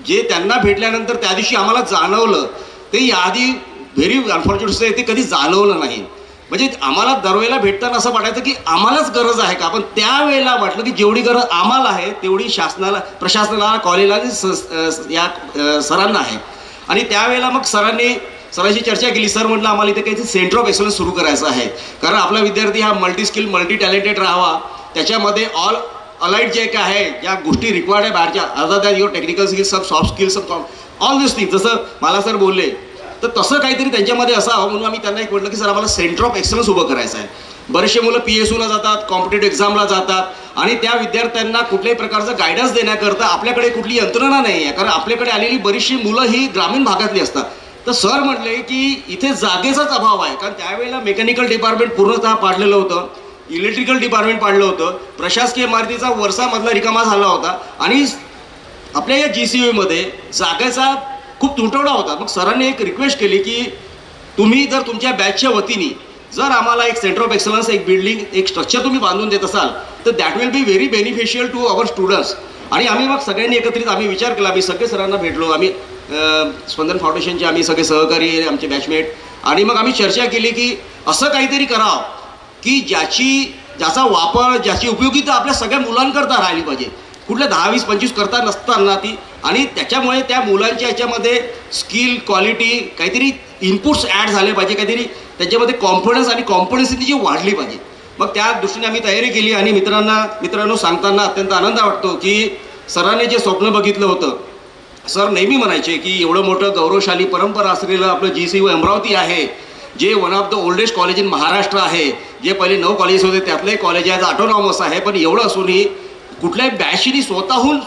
जे त्यांना भेटल्यानंतर त्या दिवशी आम्हाला जाणवलं ते याआधी व्हेरी अनफॉर्च्युनेट ते कधी जाणवलं नाही. म्हणजे आम्हाला दरवेळेला भेटताना असं वाटायचं की आम्हालाच गरज आहे का, पण त्यावेळेला वाटलं की जेवढी गरज आम्हाला आहे तेवढी शासनाला, प्रशासनाला, कॉलेजला, या सरांना आहे. आणि त्यावेळेला मग सरांशी चर्चा केली. सर म्हटलं आम्हाला इथे काही सेंटर ऑफ एक्सलन्स सुरू करायचं आहे, कारण आपला विद्यार्थी हा मल्टी स्किल, मल्टी टॅलेंटेड राहावा. त्याच्यामध्ये ऑल अलाइड जे काय आहे, ज्या गोष्टी रिक्वायर्ड आहे बाहेरच्या, other than your technical skills, sub soft skills, sub all this thing, जसं मला सर बोलले, तर तसं काहीतरी त्यांच्यामध्ये असावं म्हणून आम्ही त्यांना एक म्हटलं की सर आम्हाला सेंटर ऑफ एक्सलन्स उभं करायचं आहे. बरेचसे मुलं PSUला जातात, कॉम्पिटेटिव्ह एक्झामला जातात आणि त्या विद्यार्थ्यांना कुठल्याही प्रकारचं गायडन्स देण्याकरता आपल्याकडे कुठली यंत्रणा नाही आहे, कारण आपल्याकडे आलेली बरीचशी मुलं ही ग्रामीण भागातली असतात. तर सर म्हटले की इथे जागेचाच अभाव आहे, कारण त्यावेळेला मेकॅनिकल डिपार्टमेंट पूर्णतः पाडलेलं होतं, इलेक्ट्रिकल डिपार्टमेंट पाडलं होतं, प्रशासकीय इमारतीचा वरसामधला रिकामा झाला होता आणि आपल्या या GCUमध्ये जागेचा खूप तुटवडा होता. मग सरांनी एक रिक्वेस्ट केली की तुम्ही जर तुमच्या बॅचच्या वतीने जर आम्हाला एक सेंटर ऑफ एक्सलन्स, एक बिल्डिंग, एक स्ट्रक्चर तुम्ही बांधून देत असाल तर that will be very beneficial to our students. आणि आम्ही मग सगळ्यांनी एकत्रित आम्ही विचार केला. आम्ही सगळे सरांना भेटलो, आम्ही स्पंदन फाउंडेशनचे आम्ही सगळे सहकारी, आमचे बॅचमेट, आणि मग आम्ही चर्चा केली की असं काहीतरी करावं की ज्याचा वापर, ज्याची उपयोगिता आपल्या सगळ्या मुलांकरता राहिली पाहिजे. कुठल्या 10, 20, 25 करता नसताना ती, आणि त्याच्यामुळे त्या मुलांच्या याच्यामध्ये स्किल, क्वालिटी, काहीतरी इनपुट्स ॲड झाले पाहिजे, काहीतरी त्याच्यामध्ये कॉन्फिडन्स आणि कॉम्पिटन्सी जी वाढली पाहिजे. मग त्या दृष्टीने आम्ही तयारी केली. आणि मित्रांनो सांगताना अत्यंत आनंद वाटतो की सरांनी जे स्वप्न बघितलं होतं, सर नेहमी म्हणायचे की एवढं मोठं गौरवशाली परंपरा असलेलं आपलं GCU अमरावती आहे, जे one of the oldest college in Maharashtra आहे, जे पहिले 9 कॉलेज होते त्यातलं एक कॉलेज आहे, ऑटोनॉमस आहे, पण एवढं असूनही कुठल्याही बॅचनी स्वतःहून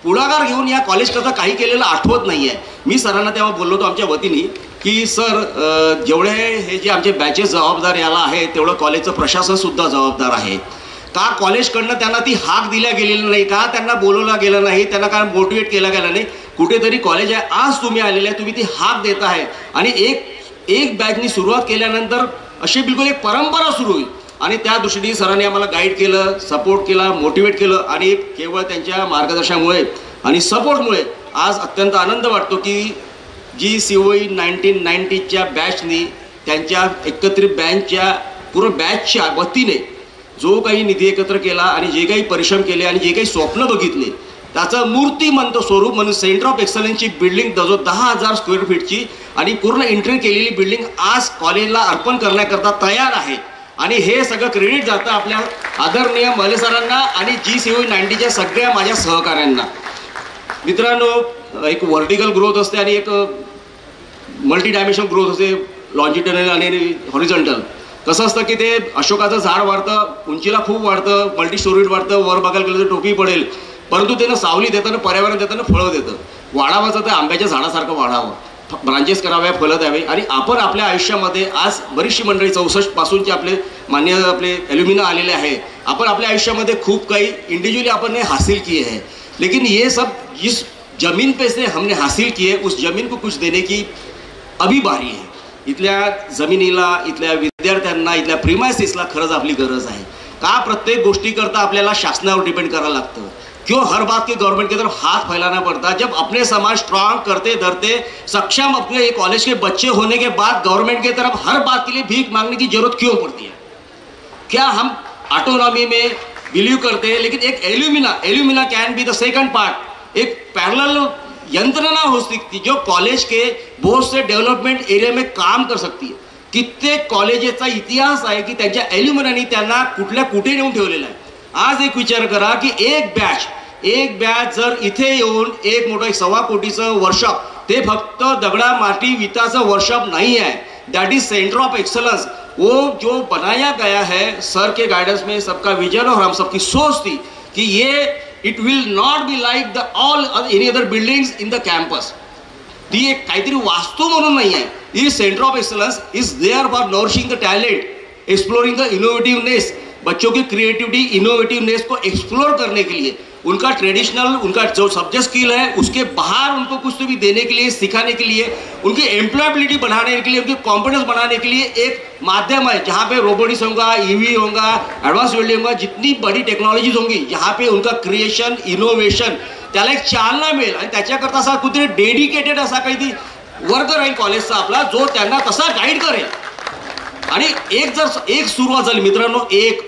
पुढाकार घेऊन या कॉलेजकरता काही केलेलं आठवत नाही आहे. मी सरांना तेव्हा बोललो होतो आमच्या वतीने की सर जेवढे हे जे आमचे बॅचेस जबाबदार याला आहे तेवढं कॉलेजचं प्रशासनसुद्धा जबाबदार आहे. का कॉलेजकडनं त्यांना ती हाक दिल्या गेलेली नाही, का त्यांना बोलवलं गेलं नाही, त्यांना काय मोटिवेट केलं गेलं नाही. कुठेतरी कॉलेज आहे, आज तुम्ही आलेले आहे, तुम्ही ती हाक देत आहे आणि एक बॅचनी सुरुवात केल्यानंतर अशी बिलकुल एक परंपरा सुरू होईल. आणि त्या दृष्टीने सरांनी आम्हाला गाईड केलं, सपोर्ट केला, मोटिवेट केलं. आणि केवळ त्यांच्या मार्गदर्शनामुळे आणि सपोर्टमुळे आज अत्यंत आनंद वाटतो की GCUE 1990च्या बॅचनी त्यांच्या एकत्रित बँचच्या पूर्ण बॅचच्या वतीने जो काही निधी एकत्र केला आणि जे काही परिश्रम केले आणि जे काही स्वप्न बघितले त्याचं मूर्तिमंत स्वरूप म्हणून सेंटर ऑफ एक्सलन्सची बिल्डिंग 10,000 स्क्वेअर फीटची आणि पूर्ण इंटरेन केलेली बिल्डिंग आज कॉलेजला अर्पण करण्याकरता तयार आहे. आणि हे सगळं क्रेडिट जातं आपल्या आदरणीय मले सरांना आणि GCUE 90च्या सगळ्या माझ्या सहकाऱ्यांना. मित्रांनो, एक व्हर्टिकल ग्रोथ असते आणि एक मल्टी डायमेन्शन ग्रोथ असते, लॉन्जिट्युडनल आणि हॉरिझॉन्टल. कसं असतं की ते अशोकाचं झाड वाढतं, उंचीला खूप वाढतं, मल्टी स्टोरीड वाढतं, वर बघायला गेलं तर टोपी पडेल, परंतु त्यानं सावली देताना, पर्यावरण देताना फळं देतं. वाढावाचं तर आंब्याच्या झाडासारखं वाढावं, ब्रांचेस कराव्या, फलं द्यावे. आणि आपण आपल्या आयुष्यामध्ये आज बरीचशी मंडळी 64 पासूनचे आपले ॲल्युमिना आलेले आहे. आपण आपल्या आयुष्यामध्ये खूप काही इंडिव्हिज्युअली आपण ने हासिल किए हैं, लेकिन ये सब जिस जमीन पे से हमने हासिल किए उस जमीन को कुछ देने की अभी बारी है. इथल्या जमिनीला, इथल्या विद्यार्थ्यांना, इथल्या प्रिमायसिसला खरंच आपली गरज आहे. का प्रत्येक गोष्टीकरता आपल्याला शासनावर डिपेंड करायला लागतं? क्यों हर बात के गवर्नमेंट की तरफ हाथ फैलाना पड़ता है? जब अपने समाज स्ट्रांग करते धरते सक्षम अपने कॉलेज के बच्चे होने के बाद गवर्नमेंट की तरफ हर बात के लिए भीख मांगने की जरूरत क्यों पड़ती है? क्या हम ऑटोनॉमी में बिलीव करते हैं? लेकिन एक alumina can be the second part, एक पैरेलल यंत्रणा हो सकती जो कॉलेज के बहुत से डेव्हलपमेंट एरिया में काम कर सकती है. कित्येक कॉलेजेसचा इतिहास आहे की त्यांच्या एल्युमिनानी त्यांना कुठे नेऊन ठेवलेला आहे. आज एक विचार करा की एक बॅच जर इथे येऊन एक मोठं 1.25 कोटीचं वर्कशॉप, ते फक्त दगडा माटी विटाचं वर्कशॉप नहीं है, that is centre of excellence. वो जो बनाया गया है सर के गाइडेंस में, सबका विजन और हम सबकी सोच थी कि ये it will not be like the all any other buildings in the campus. ती एक काहीतरी वास्तू म्हणून नाही आहे. ही centre of excellence is there for nourishing the talent, exploring the innovativeness, बच्चों की क्रिएटिविटी, इनोवेटिवनेस को एक्सप्लोर करने के लिए उनका ट्रेडिशनल, उनका जो सब्जेक्ट स्किल है उसके बाहर उनको कुछ तो भी देने के लिए, सिखाने के लिए, उनकी एम्प्लॉयबिलिटी बढ़ाने के लिए, उनकी कॉन्फिडेंस बढ़ाने के लिए एक माध्यम है जहाँ पे रोबोटिक्स होगा, ईवी होगा, एडवांस वेल्डिंग होगा, जितनी बड़ी टेक्नॉलॉजीज होंगी जहाँ पे उनका क्रिएशन, इनोव्हेशन त्याला एक चालना मिळेल. आणि त्याच्याकरता असा कुठेतरी डेडिकेटेड असा काही वर्ग राहील कॉलेजचा आपला, जो त्यांना तसा गाईड करेल. आणि एक सुरुवात झाली मित्रांनो, एक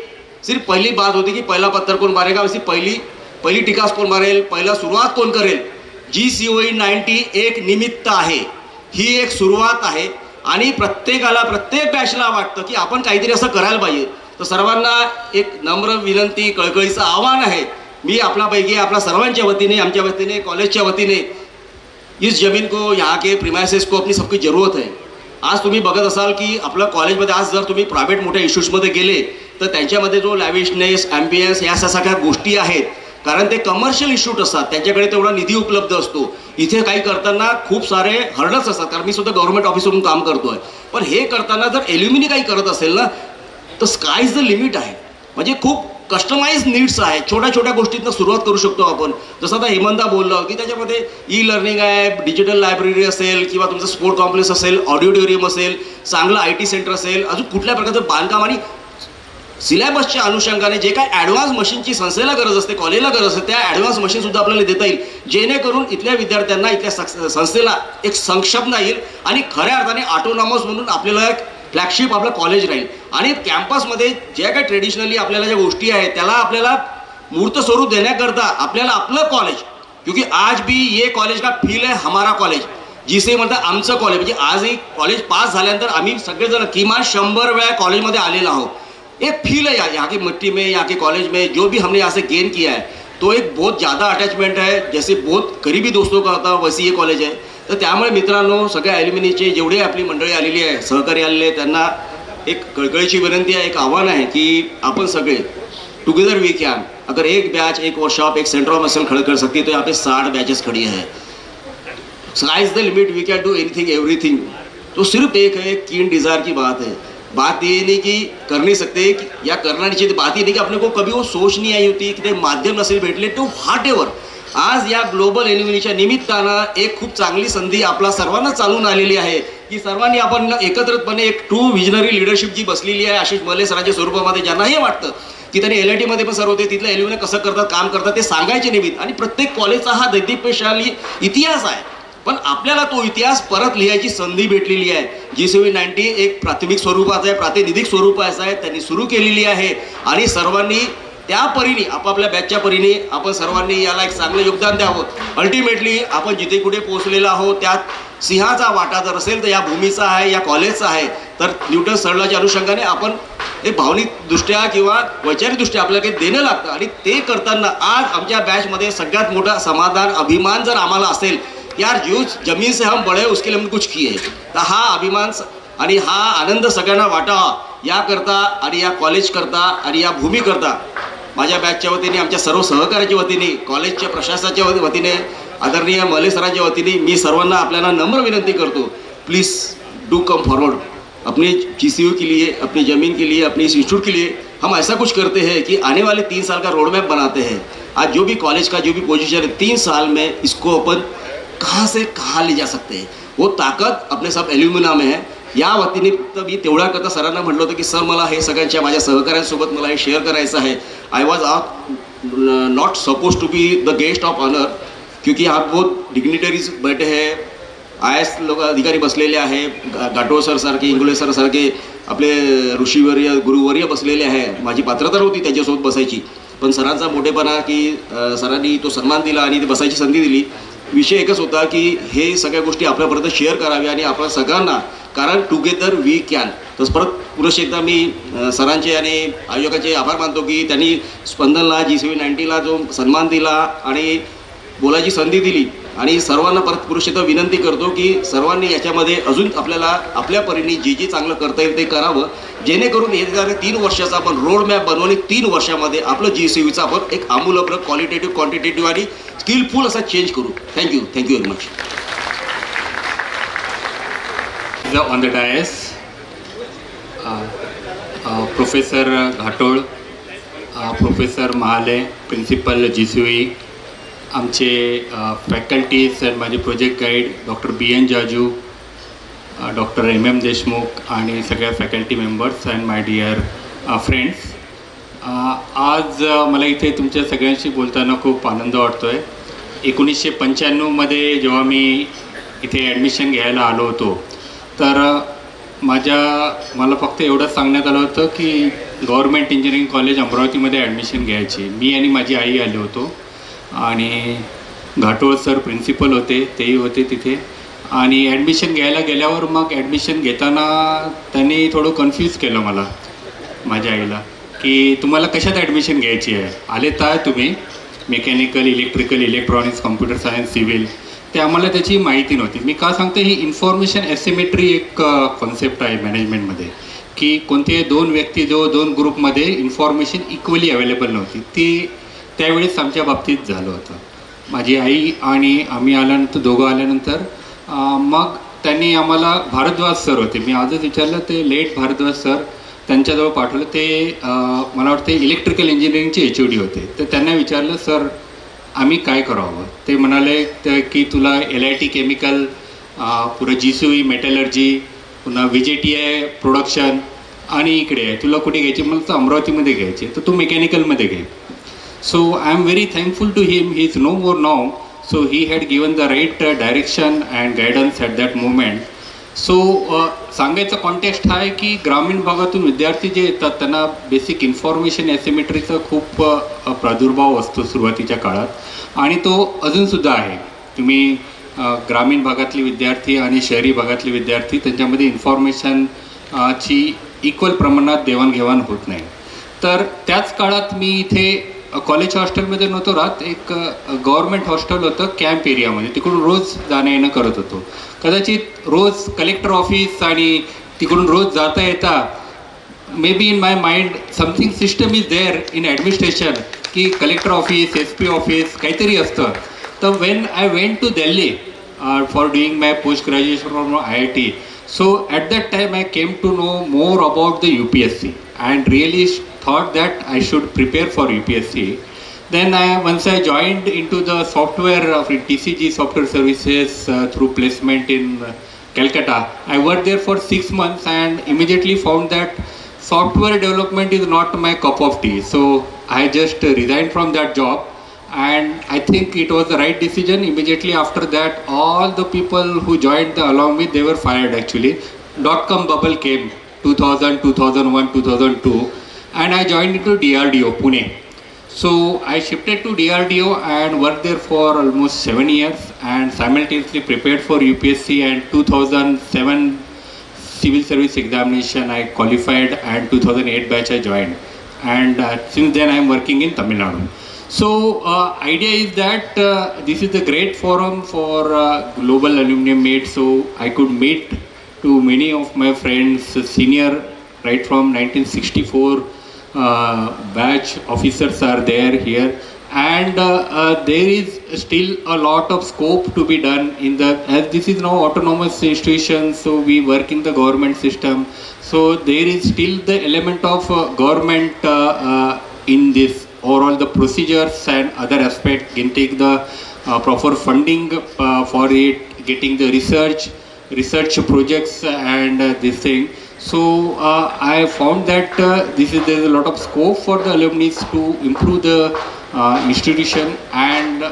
सिर्फ पहिली बात होती की पहिला पत्थर कोण मारेगा, वैसी पहिली टिकास कोण मारेल, पहिला सुरुवात कोण करेल. GCOE 90 एक निमित्त आहे, ही एक सुरुवात आहे. आणि प्रत्येकाला, प्रत्येक बॅचला वाटतं की आपण काहीतरी असं करायला पाहिजे. तर सर्वांना एक नम्र विनंती, कळकळीचं आव्हान आहे. मी आपल्यापैकी, आपल्या सर्वांच्या वतीने, आमच्या वतीने, कॉलेजच्या वतीने, इस जमीन को, यहाँ के प्रिमाइसेस को अपनी सबकी जरूरत है. आज तुम्ही बघत असाल की आपल्या कॉलेजमध्ये आज जर तुम्ही प्रायव्हेट मोठ्या इन्स्टिट्यूट्समध्ये गेले तर त्यांच्यामध्ये जो लॅविशनेस, ॲम्बियन्स या सगळ्या गोष्टी आहेत, कारण ते कमर्शियल इन्स्टिट्यूट असतात, त्यांच्याकडे तेवढा निधी उपलब्ध असतो. इथे काही करताना खूप सारे हर्डल्स असतात, कारण मी सुद्धा गव्हर्नमेंट ऑफिसवरून काम करतोय. पण हे करताना जर एल्युमिनी काही करत असेल ना तर स्काय इज द लिमिट आहे. म्हणजे खूप कस्टमाइज नीड्स आहेत, छोट्या छोट्या गोष्टींना सुरुवात करू शकतो आपण. जसं आता हेमंता बोललो की त्याच्यामध्ये ई लर्निंग आहे, डिजिटल लायब्ररी असेल, किंवा तुमचं स्पोर्ट कॉम्प्लेक्स असेल, ऑडिटोरियम असेल, चांगलं IT सेंटर असेल, अजून कुठल्या प्रकारचं बांधकाम आणि सिलेबसच्या अनुषंगाने जे काही ॲडव्हान्स मशीनची संस्थेला गरज असते, कॉलेजला गरज असते, त्या ॲडव्हान्स मशीनसुद्धा आपल्याला देता येईल, जेणेकरून इथल्या विद्यार्थ्यांना, इथल्या संस्थेला एक संक्षेपता येईल आणि खऱ्या अर्थाने ऑटोनॉमस म्हणून आपल्याला एक फ्लॅगशिप आपलं कॉलेज राहील. आणि कॅम्पसमध्ये ज्या काही ट्रेडिशनली आपल्याला ज्या गोष्टी आहेत त्याला आपल्याला मूर्त स्वरूप देण्याकरता आपल्याला आपलं कॉलेज, क्योंकि आज भी ये कॉलेज का फील है हमारा कॉलेज, जिसे म्हणतात आमचं कॉलेज. म्हणजे आजही कॉलेज पास झाल्यानंतर आम्ही सगळेजण किमान 100 वेळा कॉलेजमध्ये आलेलो आहोत. एक फील है यहाँ की मिट्टी में, यहाँ के कॉलेज में जो भी हमने यहाँ से गेन किया है, तो एक बहुत ज़्यादा अटैचमेंट है. जैसे बहुत करीबी दोस्तों का होता वैसे ये कॉलेज है. तर त्यामुळे मित्रांनो, सगळ्या ॲल्युमिनीचे जेवढे आपली मंडळी आलेली आहे, सहकारी आलेले आहे, त्यांना एक कळकळीची विनंती आहे, एक आव्हान आहे की आपण सगळे टुगेदर वी कैन. अगर एक बैच, एक वर्कशॉप, एक सेंटर ऑफ एक्सेलेंस खड़ा कर सकती है तो यहाँ पे 60 बैचेस खड़ी है. Sky is the limit, we can do anything everything. तो सिर्फ एक है, कीन डिज़ायर की बात है. बात ये नहीं कि कर नहीं सकते या करना नहीं चाहिए, बात ये नहीं कि अपने को कभी वो सोच नहीं आई होती कि ते माध्यम नसेल भेटले तो व्हॉटएव्हर. आज या ग्लोबल एल्युमिनीच्या निमित्तानं एक खूप चांगली संधी आपला सर्वांना चालून आलेली आहे की सर्वांनी आपण एकत्रितपणे एक ट्रू विजनरी लिडरशिप जी बसलेली आहे आशिष मले सरांच्या स्वरूपामध्ये, ज्यांना हे वाटतं की त्यांनी LIT मध्ये पण सर्व होते, तिथलं एल्युमिनी कसं करतात, काम करतात ते सांगायचे निमित्त. आणि प्रत्येक कॉलेजचा हा दैदिप्यशाली इतिहास आहे, पण आपल्याला तो इतिहास परत लिहायची संधी भेटलेली आहे. GCOE 90 एक प्राथमिक स्वरूपाचा आहे, प्रातिनिधिक स्वरूपाचा आहे, त्यांनी सुरू केलेली आहे. आणि सर्वांनी त्या परीने, आपापल्या बॅचच्या परीने आपण सर्वांनी याला एक चांगलं योगदान द्यावं. अल्टिमेटली आपण जिथे कुठे पोहोचलेलो आहोत त्यात सिंहाचा वाटा जर असेल तर या भूमीचा आहे, या कॉलेजचा आहे. तर न्यूटन सरलाच्या अनुषंगाने आपण एक भावनिकदृष्ट्या किंवा वैचारिकदृष्ट्या आपल्याला काही देणं लागतं. आणि ते करताना आज आमच्या बॅचमध्ये सगळ्यात मोठा समाधान, अभिमान जर आम्हाला असेल, यार जो जमीन से हम बड़े उसके लिए हमने कुछ किए, तर हा अभिमान आणि हा आनंद सगळ्यांना वाटावा याकरता आणि या कॉलेज करता आणि या भूमी करता माझ्या बॅचच्या वतीने, आमच्या सर्व सहकार्याच्या वतीने, कॉलेजच्या प्रशासनाच्या वतीने, आदरणीय मले सरांच्या वतीने मी सर्वांना आपल्याला नम्र विनंती करतो, प्लीज़ डू कम फॉरवर्ड. अपनी GCOE के लिए, अपनी ज़मीन के लिए, अपने इस इंस्टीट्यूट के लिए हम ऐसा कुछ करते हैं कि आने वाले 3 साल का रोड मैप बनाते हैं. आज जो भी कॉलेज का जो भी पोजीशन है 3 साल में इसको अपन कहाँ से कहाँ ले जा सकते हैं, वो ताकद अपने सब एल्युमिना में है. या वतीने फक्त मी तेवढा करता सरांना म्हटलं होतं की सर मला हे सगळ्यांच्या माझ्या सहकाऱ्यांसोबत मला हे शेअर करायचं आहे. I was not suppose to be the guest of honour, क्योंकि यहाँ बहुत डिग्निटरीज बैठे हैं, IAS लोक अधिकारी बसलेले आहे, घाटोळ सर सारखे, इंगोले सर सारखे आपले ऋषीवर्य, गुरुवर्य बसलेले आहे. माझी पात्रता नव्हती त्याच्यासोबत बसायची, पण सरांचा मोठेपणा की सरांनी तो सन्मान दिला आणि बसायची संधी दिली. विषय एकच होता की हे सगळ्या गोष्टी आपल्यापर्यंत शेअर कराव्या आणि आपल्या सगळ्यांना, कारण टुगेदर वी कॅन. तर परत पुरुष एकदा मी सरांचे आणि आयोजकाचे आभार मानतो की त्यांनी स्पंदनला, GCOE 90ला जो सन्मान दिला आणि बोलायची संधी दिली. आणि सर्वांना परत पुरुष एकदा विनंती करतो की सर्वांनी याच्यामध्ये अजून आपल्याला आपल्या परीने जे जे चांगलं करता येईल ते करावं, जेणेकरून येणाऱ्या 3 वर्षाचा आपण रोड मॅप बनवून 3 वर्षामध्ये आपलं GCOEचा आपण एक आमूलाग्र क्वालिटेटिव्ह, क्वांटिटेटिव्ह आणि स्किलफुल असा चेंज करू. Thank you very much. On the dais, Professor Ghatol, professor Mahale, principal GCOE, आमचे फॅकल्टीज अँड माझे project guide doctor BN Jaju, doctor MM Deshmukh आणि सगळ्या faculty members and my dear friends. आज मला इथे तुमच्या सगळ्यांशी बोलताना खूप आनंद वाटतो आहे. 1995मध्ये जेव्हा मी इथे ॲडमिशन घ्यायला आलो होतो तर मला फक्त एवढंच सांगण्यात आलं होतं की गव्हर्मेंट इंजिनिअरिंग कॉलेज अमरावतीमध्ये ॲडमिशन घ्यायची. मी आणि माझी आई आलो होतो आणि घाटोळ सर प्रिन्सिपल होते, तेही होते तिथे. आणि ॲडमिशन घ्यायला गेल्यावर मग ॲडमिशन घेताना त्यांनी थोडं कन्फ्यूज केलं मला, माझ्या आईला, की तुम्हाला कशात ॲडमिशन घ्यायची आहे. आले तर तुम्ही mechanical, electrical, electronics, computer science, civil, ते आम्हाला त्याची माहिती नव्हती. मी का सांगते, ही इन्फॉर्मेशन ॲसिमेट्री एक कॉन्सेप्ट आहे मॅनेजमेंटमध्ये, की कोणते दोन व्यक्ती दोन ग्रुपमध्ये इन्फॉर्मेशन इक्वली अवेलेबल नव्हती. ती त्यावेळेस आमच्या बाबतीत झालं होतं. माझी आई आणि आम्ही आल्यानंतर, दोघं आल्यानंतर मग त्यांनी आम्हाला, भारद्वाज सर होते, मी आजच विचारलं, ते लेट भारद्वाज सर, त्यांच्याजवळ पाठवलं. ते मला वाटते इलेक्ट्रिकल इंजिनिअरिंगचे HOD होते. तर त्यांना विचारलं, सर आम्ही काय करावं. ते म्हणाले की तुला LIT केमिकल, पुढं GCOE मेटलर्जी, पुन्हा VJTI प्रोडक्शन आणि इकडे आहे, तुला कुठे घ्यायची. मला तर अमरावतीमध्ये घ्यायची, तर तू मेकॅनिकलमध्ये घे. So I am very thankful to him. He is no more now. So he had given the right direction and guidance at that moment. So सांगायचा कॉन्टेक्स्ट हा आहे की ग्रामीण भागातून विद्यार्थी जे येतात त्यांना बेसिक इन्फॉर्मेशन ॲसिमेट्रीचा खूप प्रादुर्भाव असतो सुरुवातीच्या काळात, आणि तो अजूनसुद्धा आहे. तुम्ही ग्रामीण भागातले विद्यार्थी आणि शहरी भागातले विद्यार्थी, त्यांच्यामध्ये इन्फॉर्मेशन ची इक्वल प्रमाणात देवाणघेवाण होत नाही. तर त्याच काळात मी इथे कॉलेज हॉस्टेलमध्ये नव्हतो राहत, एक गव्हर्मेंट हॉस्टेल होतं कॅम्प एरियामध्ये, तिकडून रोज जाणं येणं करत होतो. कदाचित रोज कलेक्टर ऑफिस आणि तिकडून रोज जाता येता may be in my mind something system is there in administration, की कलेक्टर ऑफिस, SP ऑफिस काहीतरी असतं. तर when I went to Delhi for doing my post graduation from IIT, so at that time I came to know more about the UPSC and really thought that I should prepare for UPSC. Then once I joined into the software of TCG Software Services through placement in Calcutta. I worked there for 6 months and immediately found that software development is not my cup of tea. So I just resigned from that job, and I think it was the right decision. Immediately after that, all the people who joined along with, they were fired actually. .com bubble came. 2000, 2001, 2002, and I joined into DRDO, Pune. So I shifted to DRDO and worked there for almost 7 years and simultaneously prepared for UPSC, and 2007 civil service examination I qualified, and 2008 batch I joined, and since then I am working in Tamil Nadu. So idea is that this is a great forum for global alumni meet, so I could meet to many of my friends, senior right from 1964 batch officers are there here, and there is still a lot of scope to be done in the, as this is now autonomous institution, so we work in the government system, so there is still the element of government in this overall, the procedures and other aspects, getting the proper funding for it, getting the research projects and this thing. So I found that there is a lot of scope for the alumni to improve the institution, and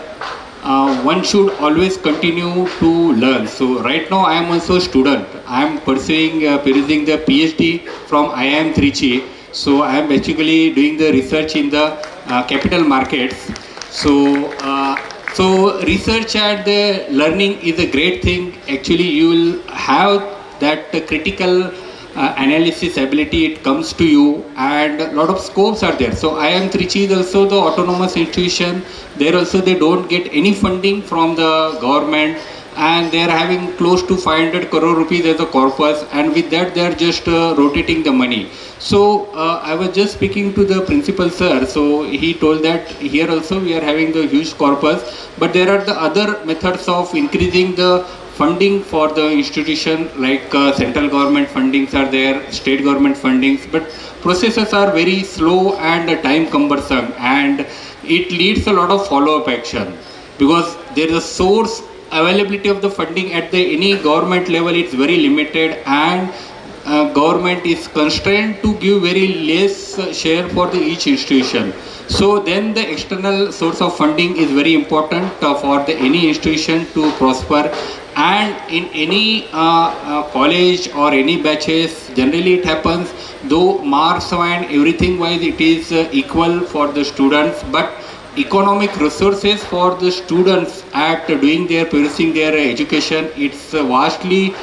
one should always continue to learn. So right now I am also a student. I am pursuing the PhD from IIM Trichy. So I am basically doing the research in the capital markets. So research and learning is a great thing. Actually, you will have that critical analysis ability. It comes to you, and a lot of scopes are there. So IIM Trichy is also the autonomous institution. There also they don't get any funding from the government, and they are having close to 500 crore rupees as a corpus, and with that they are just rotating the money. So I was just speaking to the principal sir, so he told that here also we are having the huge corpus, but there are the other methods of increasing the funding for the institution, like central government fundings are there, state government fundings, but processes are very slow and time cumbersome, and it leads a lot of follow-up action, because there is a source availability of the funding at the any government level, it's very limited, and government is constrained to give very less share for each institution. So then the external source of funding is very important for any institution to prosper. And in any college or any batches, generally it happens, though marks and everything wise it is equal for the students, but economic resources for the students at pursuing their education, it's vastly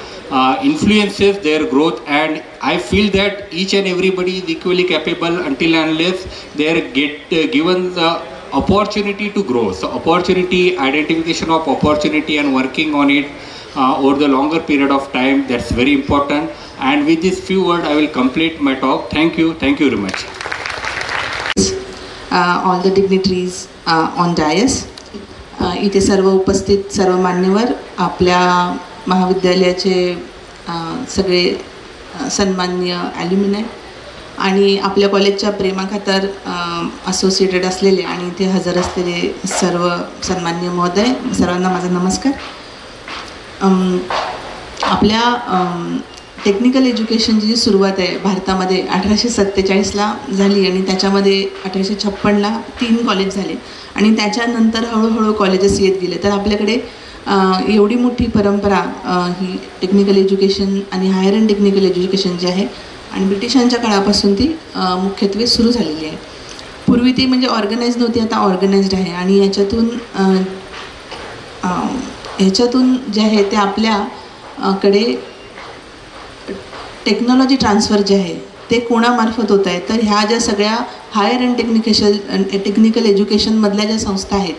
influences their growth, and I feel that each and everybody is equally capable until and unless they are given the opportunity to grow. So opportunity, identification of opportunity and working on it over the longer period of time, that's very important. And with this few words I will complete my talk. Thank you very much. All the dignitaries on dais, इथे सर्व उपस्थित सर्व मान्यवर, आपल्या महाविद्यालयाचे सगळे सन्माननीय ॲल्युमिनाय आणि आपल्या कॉलेजच्या प्रेमाखातर असोसिएटेड असलेले आणि इथे हजर असलेले सर्व सन्माननीय महोदय, सर्वांना माझा नमस्कार. आपल्या टेक्निकल एज्युकेशनची जी सुरुवात आहे भारतामध्ये 1847ला झाली आणि त्याच्यामध्ये 1856ला 3 कॉलेज झाले आणि त्याच्यानंतर हळूहळू कॉलेजेस येत गेले. तर आपल्याकडे एवढी मोठी परंपरा ही टेक्निकल एज्युकेशन आणि हायर अँड टेक्निकल एज्युकेशन जे आहे आणि ब्रिटिशांच्या काळापासून ती मुख्यत्वे सुरू झालेली आहे. पूर्वी ती म्हणजे ऑर्गनाइज नव्हती, आता ऑर्गनाइज्ड आहे आणि ह्याच्यातून जे आहे ते आपल्याकडे टेक्नॉलॉजी ट्रान्सफर जे आहे ते कोणामार्फत होत आहे. तर ह्या ज्या सगळ्या हायर अँड टेक्निकल एज्युकेशनमधल्या ज्या संस्था आहेत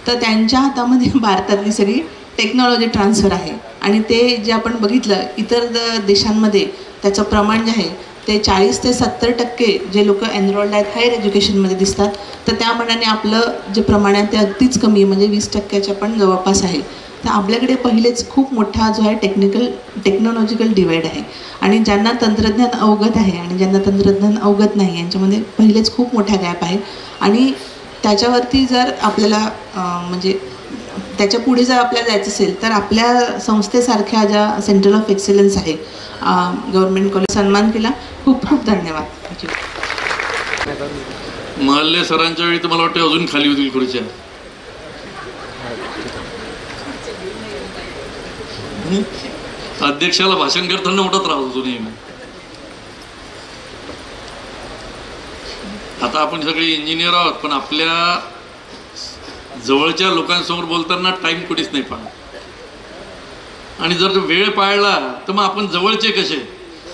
तर त्यांच्या हातामध्ये भारतातली सगळी टेक्नॉलॉजी ट्रान्सफर आहे आणि ते जे आपण बघितलं इतर देशांमध्ये त्याचं प्रमाण जे आहे ते 40 ते 70% जे लोक एनरोल्ड आहेत हायर एज्युकेशनमध्ये दिसतात, तर त्या मानाने आपलं जे प्रमाण आहे ते अगदीच कमी आहे, म्हणजे 20% पण जवळपास आहे. तर आपल्याकडे पहिलेच खूप मोठा जो आहे टेक्नॉलॉजिकल डिवाईड आहे आणि ज्यांना तंत्रज्ञान अवगत आहे आणि ज्यांना तंत्रज्ञान अवगत नाही यांच्यामध्ये पहिलेच खूप मोठा गॅप आहे. आणि त्याच्यावरती जर आपल्याला म्हणजे त्याच्या पुढे जर आपल्याला जायचं असेल तर आपल्या संस्थेसारख्या ज्या सेंटर ऑफ एक्सलन्स आहे गव्हर्नमेंट कॉलेज सन्मान केला. खूप खूप धन्यवाद. महल्ले सरांच्या वेळी तर मला वाटतं अजून खाली होतील खुर्च्या. अध्यक्षाला भाषण करताना मोठा त्रास होतो नेहमी. आता आपण सगळे इंजिनियर आहोत, पण आपल्या जवळच्या लोकांसमोर बोलताना टाइम कुठेच नाही पाळला आणि जर वेळ पाळला तर मग आपण जवळचे कसे,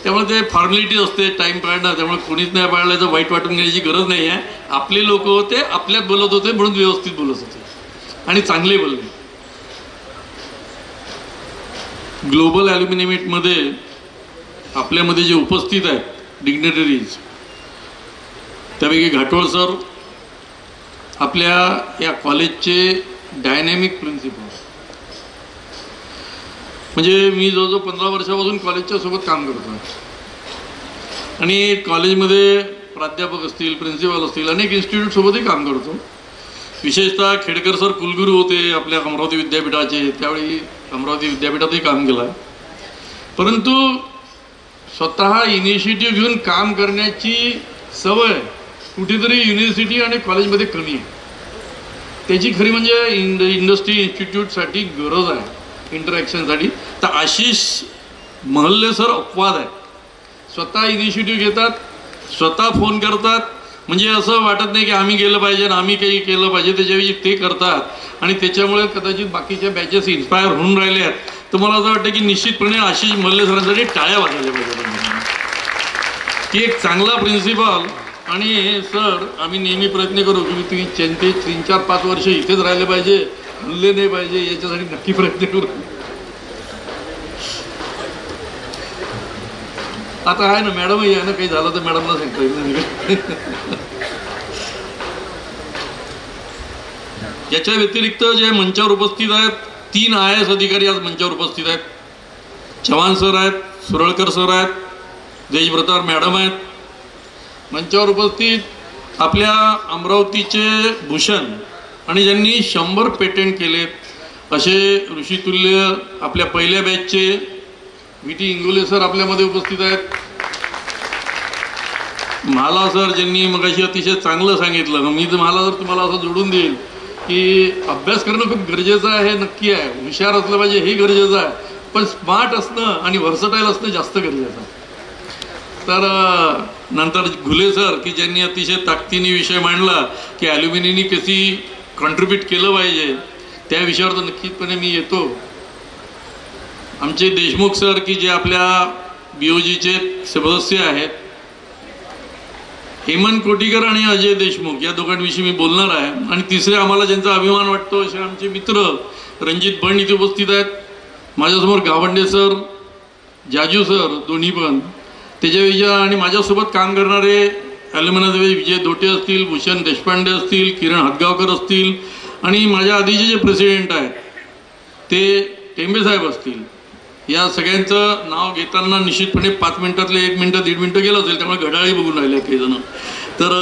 त्यामुळे ते फॉर्मॅलिटी असते टाइम पाळणं. त्यामुळे कोणीच नाही पाळलं तर वाईट वाटून घ्यायची गरज नाही आहे. आपले लोक होते, आपल्यात बोलत होते म्हणून व्यवस्थित बोलत होते आणि चांगले बोलले. ग्लोबल ॲल्युमिनी मीटमध्ये आपल्यामध्ये जे उपस्थित आहेत डिग्नेटरीज, त्यापैकी घाटोळ सर आपल्या या कॉलेजचे डायनॅमिक प्रिन्सिपल, म्हणजे मी जवळजवळ 15 वर्षापासून कॉलेजच्या सोबत काम करतो आणि कॉलेजमध्ये प्राध्यापक असतील, प्रिन्सिपल असतील, अनेक इन्स्टिट्यूटसोबतही काम करतो. विशेषतः खेडकर सर कुलगुरू होते आपल्या अमरावती विद्यापीठाचे, त्यावेळी अमरावती विद्यापीठातही काम केलं. परंतु स्वतः इनिशिएटिव्ह घेऊन काम करण्याची सवय कुठेतरी युनिव्हर्सिटी आणि कॉलेजमध्ये कमी आहे. त्याची खरी म्हणजे इंडस्ट्री इन्स्टिट्यूटसाठी गरज आहे इंटरॅक्शनसाठी. तर आशिष महल्ले सर अपवाद आहे. स्वतः इनिशिएटिव्ह घेतात, स्वतः फोन करतात, म्हणजे असं वाटत नाही की आम्ही गेलं पाहिजे आणि आम्ही काही केलं पाहिजे, त्याच्याऐवजी ते करतात आणि त्याच्यामुळे कदाचित बाकीच्या बॅचेस इन्स्पायर होऊन राहिले आहेत. तर मला असं वाटतं की निश्चितपणे आशिष महल्ले सरांसाठी टाळ्या वाजवल्या पाहिजे. की एक चांगला प्रिन्सिपल आणि सर आम्ही नेहमी प्रयत्न करू की तुम्ही 3, 4, 5 वर्ष इथेच राहिले पाहिजे, हल्ले नाही पाहिजे, याच्यासाठी नक्की प्रयत्न करू. आता आहे ना मॅडमही आहे ना, काही झालं तर मॅडमला सांगता येईल. याच्या व्यतिरिक्त जे मंचावर उपस्थित आहेत 3 IAS अधिकारी आज मंचावर उपस्थित आहेत. चव्हाण सर आहेत, सुरळकर सर आहेत, देशभ्रतार मॅडम आहेत. मंचावर उपस्थित आपल्या अमरावतीचे भूषण आणि ज्यांनी 100 पेटेंट केलेत असे ऋषितुल्य आपल्या पहिल्या बॅचचे VT इंगोले सर आपल्यामध्ये उपस्थित आहेत. मला सर ज्यांनी मगाशी अतिशय चांगलं सांगितलं. मी मला जर तुम्हाला असं जोडून देईल की अभ्यास करणं खूप गरजेचं आहे, हे नक्की आहे. हुशार असलं पाहिजे हे गरजेचं आहे, पण स्मार्ट असणं आणि व्हर्सटाईल असणं जास्त गरजेचं आहे. तर नंतर घुले सर की ज्यांनी अतिशय ताकदीने विषय मांडला की ॲल्युमिनियमनी कशी कॉन्ट्रीब्यूट केलं पाहिजे, त्या विषयावर तर नक्कीचपणे मी येतो. आमचे देशमुख सर की जे आपल्या BOGचे सदस्य आहेत, हेमंत कोटीकर आणि अजय देशमुख या दोघांविषयी मी बोलणार आहे. आणि तिसरे आम्हाला ज्यांचा अभिमान वाटतो असे आमचे मित्र रणजित बंड इथे उपस्थित आहेत. माझ्यासमोर गावंडे सर, जाजू सर दोन्ही पण, त्याच्या आणि माझ्यासोबत काम करणारे ॲल्युमिनादेवी विजय दोटे असतील, भूषण देशपांडे असतील, किरण हदगावकर असतील आणि माझ्या आधीचे जे प्रेसिडेंट आहेत ते टेंबे साहेब असतील. या सगळ्यांचं नाव घेताना निश्चितपणे 5 मिनिटातले 1 मिनिट 1.5 मिनिटं गेलं असेल, त्यामुळे घड्याळी बघून राहिले काही जण. तर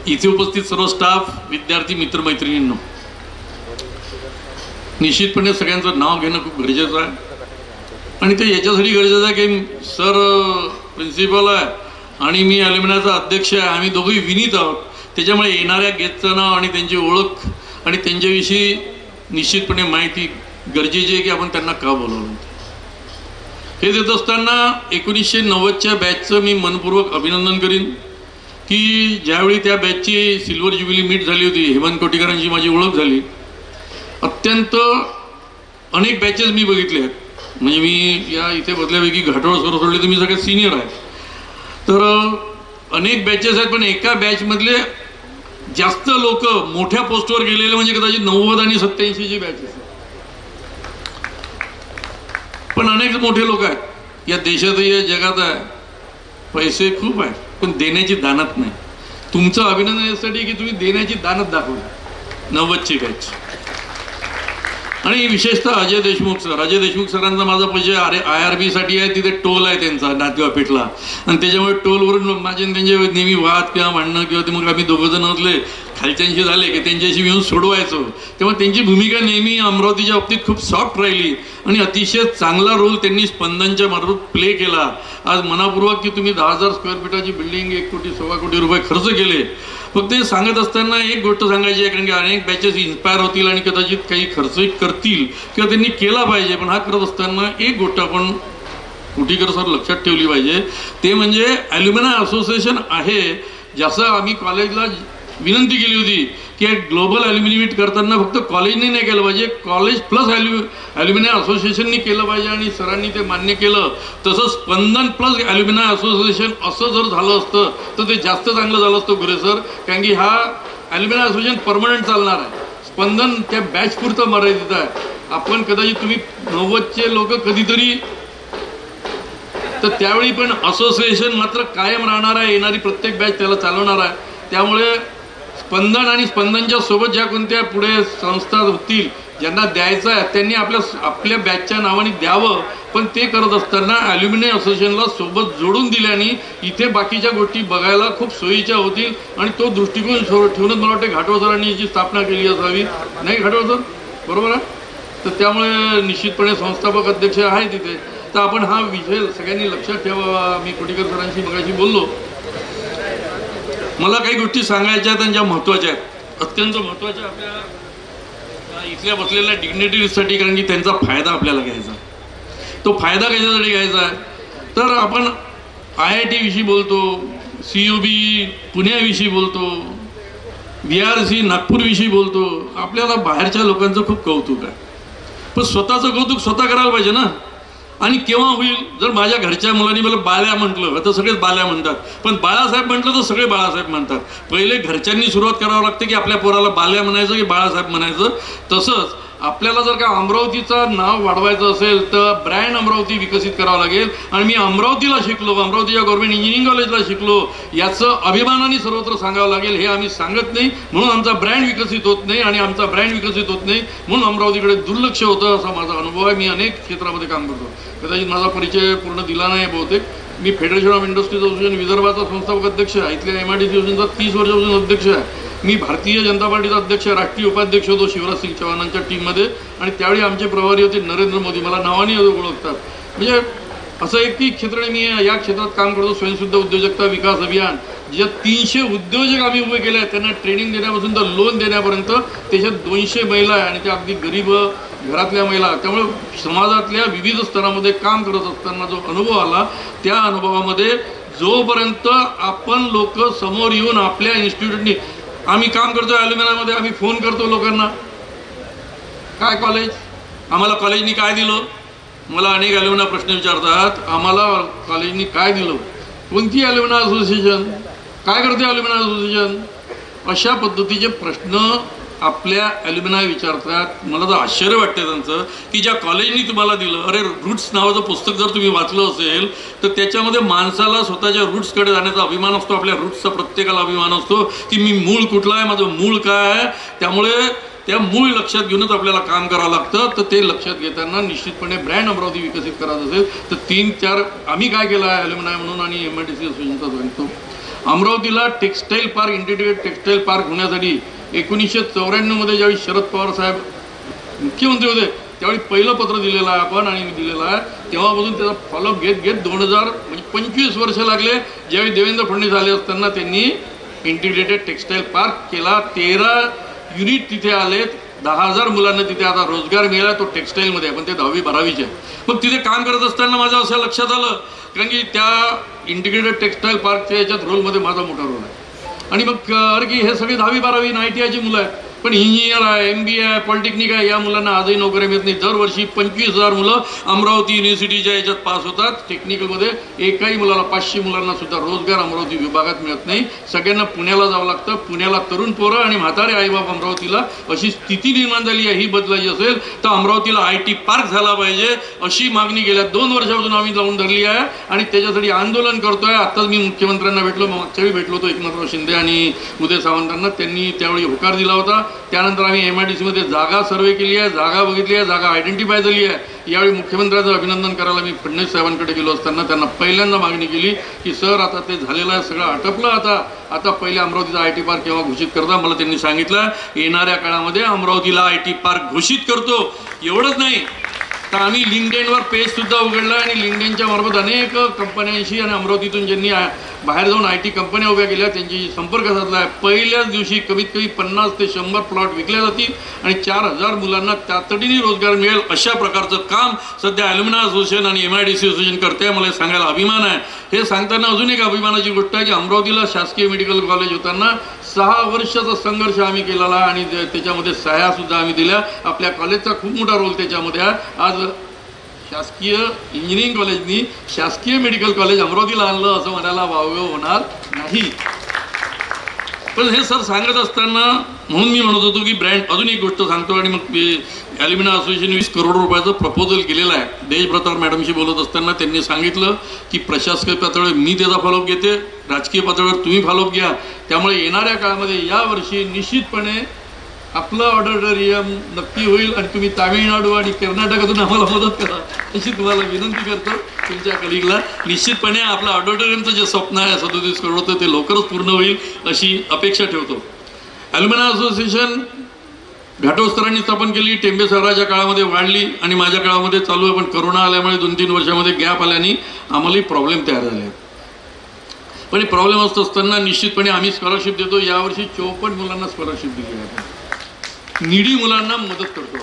इथे उपस्थित सर्व स्टाफ, विद्यार्थी, मित्रमैत्रिणींनो, निश्चितपणे सगळ्यांचं नाव घेणं खूप गरजेचं आहे. आणि ते याच्यासाठी गरजेचं आहे की सर प्रिन्सिपल आहे आणि मी ॲल्युमिनाचा अध्यक्ष आहे, आम्ही दोघंही विनीत आहोत. त्याच्यामुळे येणाऱ्या गेस्टचं नाव आणि त्यांची ओळख आणि त्यांच्याविषयी निश्चितपणे माहिती गरजेची आहे की आपण त्यांना का बोलवलं. हे देत असताना 1990च्या बॅचचं मी मनपूर्वक अभिनंदन करीन की ज्यावेळी त्या बॅचची सिल्वर ज्युबिली मीट झाली होती, हेमंत कोटीकरांची माझी ओळख झाली. अत्यंत अनेक बॅचेस मी बघितले आहेत. म्हणजे मी या इथे बसल्यापैकी घाटोळ सर सोडले तर मी सगळ्यात सिनियर आहे. तर अनेक बॅचेस आहेत, पण एका बॅचमधले जास्त लोक मोठ्या पोस्टवर गेलेले म्हणजे कदाचित 90 आणि 87ची बॅचेस आहेत. पण अनेक मोठे लोक आहेत या देशातही या जगात आहे. पैसे खूप आहेत पण देण्याची दानत नाही. तुमचं अभिनंदन यासाठी की तुम्ही देण्याची दानत दाखवली 90ची बॅच. आणि विशेषतः अजय देशमुख सरांचा माझा परिचय IRB साठी आहे. तिथे टोल आहे त्यांचा नाथगाव पेठला, आणि त्याच्यामुळे टोलवरून माझे त्यांचे नेहमी वाद किंवा भांडणं किंवा ते मग आम्ही दोघं जण असले खालच्यांशी झाले की त्यांच्याशी मिळून सोडवायचो. तेव्हा त्यांची भूमिका नेहमी अमरावतीच्या बाबतीत खूप सॉफ्ट राहिली आणि अतिशय चांगला रोल त्यांनी स्पंदनच्या मार्फत प्ले केला. आज मनापूर्वक की तुम्ही 10,000 स्क्वेअर फीटाची बिल्डिंग 1 कोटी 1.25 कोटी रुपये खर्च केले. फक्त ते सांगत असताना एक गोष्ट सांगायची आहे, कारण की अनेक बॅचेस इन्स्पायर होतील आणि कदाचित काही खर्चही करतील किंवा त्यांनी केला पाहिजे. पण हा करत असताना एक गोष्ट आपण कोटीकर सर लक्षात ठेवली पाहिजे, ते म्हणजे ॲल्युमिना असोसिएशन आहे. जसं आम्ही कॉलेजला विनंती केली होती की ग्लोबल ॲल्युमिनी मीट करताना फक्त कॉलेजने नाही केलं पाहिजे, कॉलेज प्लस ॲल्युमिना असोसिएशननी केलं पाहिजे, आणि सरांनी ते मान्य केलं. तसंच स्पंदन प्लस ॲल्युमिना असोसिएशन असं जर झालं असतं तर ते जास्त चांगलं झालं असतं गुरे सर. कारण की हा ॲल्युमिना असोसिएशन परमनंट चालणार आहे, स्पंदन त्या बॅच पुरतं मर्यादित आहे. आपण कदाचित तुम्ही 90चे लोक कधीतरी, तर त्यावेळी पण असोसिएशन मात्र कायम राहणार आहे. येणारी प्रत्येक बॅच त्याला चालवणार आहे. त्यामुळे स्पंदन आणि स्पंदनच्या सोबत ज्या कोणत्या पुढे संस्था होतील ज्यांना द्यायचं आहे त्यांनी आपल्या बॅचच्या नावाने द्यावं. पण ते करत असताना ॲल्युमिनी असोसिएशनला सोबत जोडून दिल्याने इथे बाकीच्या गोष्टी बघायला खूप सोयीच्या होतील. आणि तो दृष्टिकोन ठेवूनच मला वाटतं घाटोळ सरांनी याची स्थापना केली असावी, नाही घाटोळ सर? बरोबर आहे. तर त्यामुळे निश्चितपणे संस्थापक अध्यक्ष आहे तिथे. तर आपण हा विषय सगळ्यांनी लक्षात ठेवावा. मी कोटीकर सरांशी मगाशी बोललो. मला काही गोष्टी सांगायच्या आहेत आणि ज्या महत्त्वाच्या आहेत, अत्यंत महत्त्वाच्या आपल्या इथल्या बसलेल्या डिग्निटरीजसाठी, कारण की त्यांचा फायदा आपल्याला घ्यायचा. तो फायदा कशासाठी घ्यायचा आहे तर आपण IIT विषयी बोलतो, CUB पुण्याविषयी बोलतो, BRC नागपूरविषयी बोलतो. आपल्याला बाहेरच्या लोकांचं खूप कौतुक आहे, पण स्वतःचं कौतुक स्वतः करायला पाहिजे ना. आणि केव्हा होईल? जर माझ्या घरच्या मुलांनी मला बाल्या म्हटलं तर सगळेच बाल्या म्हणतात, पण बाळासाहेब म्हटलं तर सगळे बाळासाहेब म्हणतात. पहिले घरच्यांनी सुरुवात करावं लागते की आपल्या पोराला बाल्या म्हणायचं की बाळासाहेब म्हणायचं. तसंच आपल्याला जर का अमरावतीचं नाव वाढवायचं असेल तर ब्रँड अमरावती विकसित करावं लागेल. आणि मी अमरावतीला शिकलो, अमरावतीच्या गव्हर्नमेंट इंजिनिअरिंग कॉलेजला शिकलो, याचं अभिमानाने सर्वत्र सांगावं लागेल. हे आम्ही सांगत नाही म्हणून आमचा ब्रँड विकसित होत नाही, आणि आमचा ब्रँड विकसित होत नाही म्हणून अमरावतीकडे दुर्लक्ष होतं, असा माझा अनुभव आहे. मी अनेक क्षेत्रामध्ये काम करतो. कदाचित माझा परिचय पूर्ण दिला नाही बहुतेक. मी फेडरेशन ऑफ इंडस्ट्रीज असोसिएशन विदर्भाचा संस्थापक अध्यक्ष आहे, इथल्या MIDC असोसिएशनचा 30 वर्षापासून अध्यक्ष आहे. मी भारतीय जनता पार्टीचा अध्यक्ष, राष्ट्रीय उपाध्यक्ष होतो शिवराज सिंग चौहानांच्या टीममध्ये, आणि त्यावेळी आमचे प्रभारी होते नरेंद्र मोदी. मला नावाने ओळखतात. म्हणजे असं एक की क्षेत्राने मी या क्षेत्रात काम करतो. स्वयंसिद्ध उद्योजकता विकास अभियान, जे 300 उद्योजक आम्ही उभे केले आहेत, त्यांना ट्रेनिंग देण्यापासून तर लोन देण्यापर्यंत. त्याच्यात 200 महिला आहे, आणि त्या अगदी गरीब घरातल्या महिला. त्यामुळे समाजातल्या विविध स्तरामध्ये काम करत असताना जो अनुभव आला, त्या अनुभवामध्ये जोपर्यंत आपण लोक समोर येऊन आपल्या इन्स्टिट्यूटनी, आम्ही काम करतो ॲल्युमिनामध्ये, आम्ही फोन करतो लोकांना, काय कॉलेज, आम्हाला कॉलेजनी काय दिलं. मला अनेक ॲल्युमिना प्रश्न विचारतात, आम्हाला कॉलेजनी काय दिलं, कोणती ॲल्युमिना असोसिएशन, काय करते ॲल्युमिना असोसिएशन, अशा पद्धतीचे प्रश्न आपल्या ॲल्युमिना विचारतात. मला तर आश्चर्य वाटतं त्यांचं की ज्या कॉलेजनी तुम्हाला दिलं. अरे, रूट्स नावाचं पुस्तक जर तुम्ही वाचलं असेल तर त्याच्यामध्ये माणसाला स्वतःच्या रूट्सकडे जाण्याचा अभिमान असतो. आपल्या रूट्सचा प्रत्येकाला अभिमान असतो की मी मूळ कुठला आहे, माझं मूळ काय आहे. त्यामुळे त्या मूळ लक्षात घेऊनच आपल्याला काम करावं लागतं. तर ते लक्षात घेताना निश्चितपणे ब्रँड अमरावती विकसित करायचं असेल तर 3-4 आम्ही काय केलं आहे ॲल्युमिना म्हणून, आणि MIDC असोसिएशनचा सांगतो. अमरावतीला textile park, integrated textile park होण्यासाठी 1994 मध्ये ज्यावेळी शरद पवार साहेब मुख्यमंत्री होते त्यावेळी पहिलं पत्र दिलेलं आहे आपण, आणि दिलेलं आहे. तेव्हापासून त्याचा फॉलोअप घेत 2000 म्हणजे 25 वर्ष लागले. ज्यावेळी देवेंद्र फडणवीस आले असताना त्यांनी इंटिग्रेटेड टेक्स्टाईल पार्क केला. 13 युनिट तिथे आलेत. 10,000 मुलांना तिथे आता रोजगार मिळाला. तो टेक्स्टाईलमध्ये आहे, पण ते 10वी-12वीचे आहे. मग तिथे काम करत असताना माझं असं लक्षात आलं, कारण की त्या इंटिग्रेटेड टेक्स्टाईल पार्कच्या याच्यात रोलमध्ये माझा मोठा रोल आहे. आणि मग अरे की हे सगळे 10वी-12वी ITIची मुलं आहेत, पण इंजिनियर आहे, MBA आहे, पॉलिटेक्निक आहे, या मुलांना आजही नोकऱ्या मिळत नाही. दरवर्षी 25,000 मुलं अमरावती युनिव्हर्सिटीच्या याच्यात पास होतात. टेक्निकलमध्ये एकाही मुलाला, 500 मुलांना सुद्धा रोजगार अमरावती विभागात मिळत नाही. सगळ्यांना पुण्याला जावं लागतं. पुण्याला तरुण पोरं आणि म्हातारे आईबाप अमरावतीला, अशी स्थिती निर्माण झाली आहे. ही बदलायची असेल तर अमरावतीला IT पार्क झाला पाहिजे, अशी मागणी गेल्या 2 वर्षापासून आम्ही लावून धरली आहे, आणि त्याच्यासाठी आंदोलन करतोय. आत्ताच मी मुख्यमंत्र्यांना भेटलो, मागच्या वेळी भेटलो होतो एकनाथराव शिंदे आणि उदय सामंतांना. त्यांनी त्यावेळी होकार दिला होता. त्यानंतर आम्ही MIDC मध्ये जागा सर्वे केली आहे, जागा बघितली आहे, जागा आयडेंटिफाय झाली आहे. यावेळी मुख्यमंत्र्यांचं अभिनंदन करायला मी फडणवीस साहेबांकडे गेलो असताना त्यांना पहिल्यांदा मागणी केली की सर, आता ते झालेलं आहे, सगळं आटपलं, आता पहिले अमरावतीचा IT पार्क केव्हा घोषित करता. मला त्यांनी सांगितलं येणाऱ्या काळामध्ये अमरावतीला IT पार्क घोषित करतो. एवढंच नाही तर आम्ही लिंक्डइनवर पेज सुद्धा उघडला, आणि लिंक्डइनच्या मार्फत अनेक कंपन्यांशी आणि अमरावतीतून ज्यांनी बाहेर जाऊन IT कंपन्या उभ्या केल्या त्यांची संपर्क साधला आहे. पहिल्याच दिवशी कमीत कमी 50 ते 100 प्लॉट विकल्या जातील, आणि 4,000 मुलांना तातडीने रोजगार मिळेल, अशा प्रकारचं काम सध्या ॲल्युमिना असोसिएशन आणि MIDC असोसिएशन करते. मला सांगायला अभिमान आहे. हे सांगताना अजून एक अभिमानाची गोष्ट आहे की अमरावतीला शासकीय मेडिकल कॉलेज होताना 6 वर्षाचा संघर्ष आम्ही केलेला, आणि त्याच्यामध्ये सह्या सुद्धा आम्ही दिल्या. आपल्या कॉलेजचा खूप मोठा रोल त्याच्यामध्ये आहे. आज शासकीय इंजिनिअरिंग कॉलेजनी शासकीय मेडिकल कॉलेज अमरावतीला आणलं असं म्हणायला वावगं होणार नाही. पण हे सर सांगत असताना म्हणून मी म्हणत होतो की ब्रँड, अजून एक गोष्ट सांगतो, आणि मग ॲल्युमिना असोसिएशन 20 करोड रुपयाचं प्रपोजल केलेलं आहे. देशभ्रतार मॅडमशी बोलत असताना त्यांनी सांगितलं की प्रशासकीय पातळीवर मी त्याचा फॉलोअप घेते, राजकीय पातळीवर तुम्ही फॉलोअप घ्या. त्यामुळे येणाऱ्या काळामध्ये यावर्षी निश्चितपणे आपलं ऑडिटोरियम नक्की होईल, आणि तुम्ही तामिळनाडू आणि कर्नाटकातून आम्हाला मदत करा अशी तुम्हाला विनंती करतो. तुमच्या कलिगला निश्चितपणे आपलं ऑडिटोरियमचं जे स्वप्न आहे 37 करोडचं ते लवकरच पूर्ण होईल अशी अपेक्षा ठेवतो. ॲल्युमिना असोसिएशन घाटोस्तरांनी स्थापन केली. टेंबे सराच्या काळामध्ये वाढली, आणि माझ्या काळामध्ये चालू आहे. पण करोना आल्यामुळे 2-3 वर्षामध्ये गॅप आल्याने आम्हालाही प्रॉब्लेम तयार झाले. पण प्रॉब्लेम असत असताना निश्चितपणे आम्ही स्कॉलरशिप देतो. यावर्षी 54 मुलांना स्कॉलरशिप दिली आहे. निडी मुलांना मदत करतो.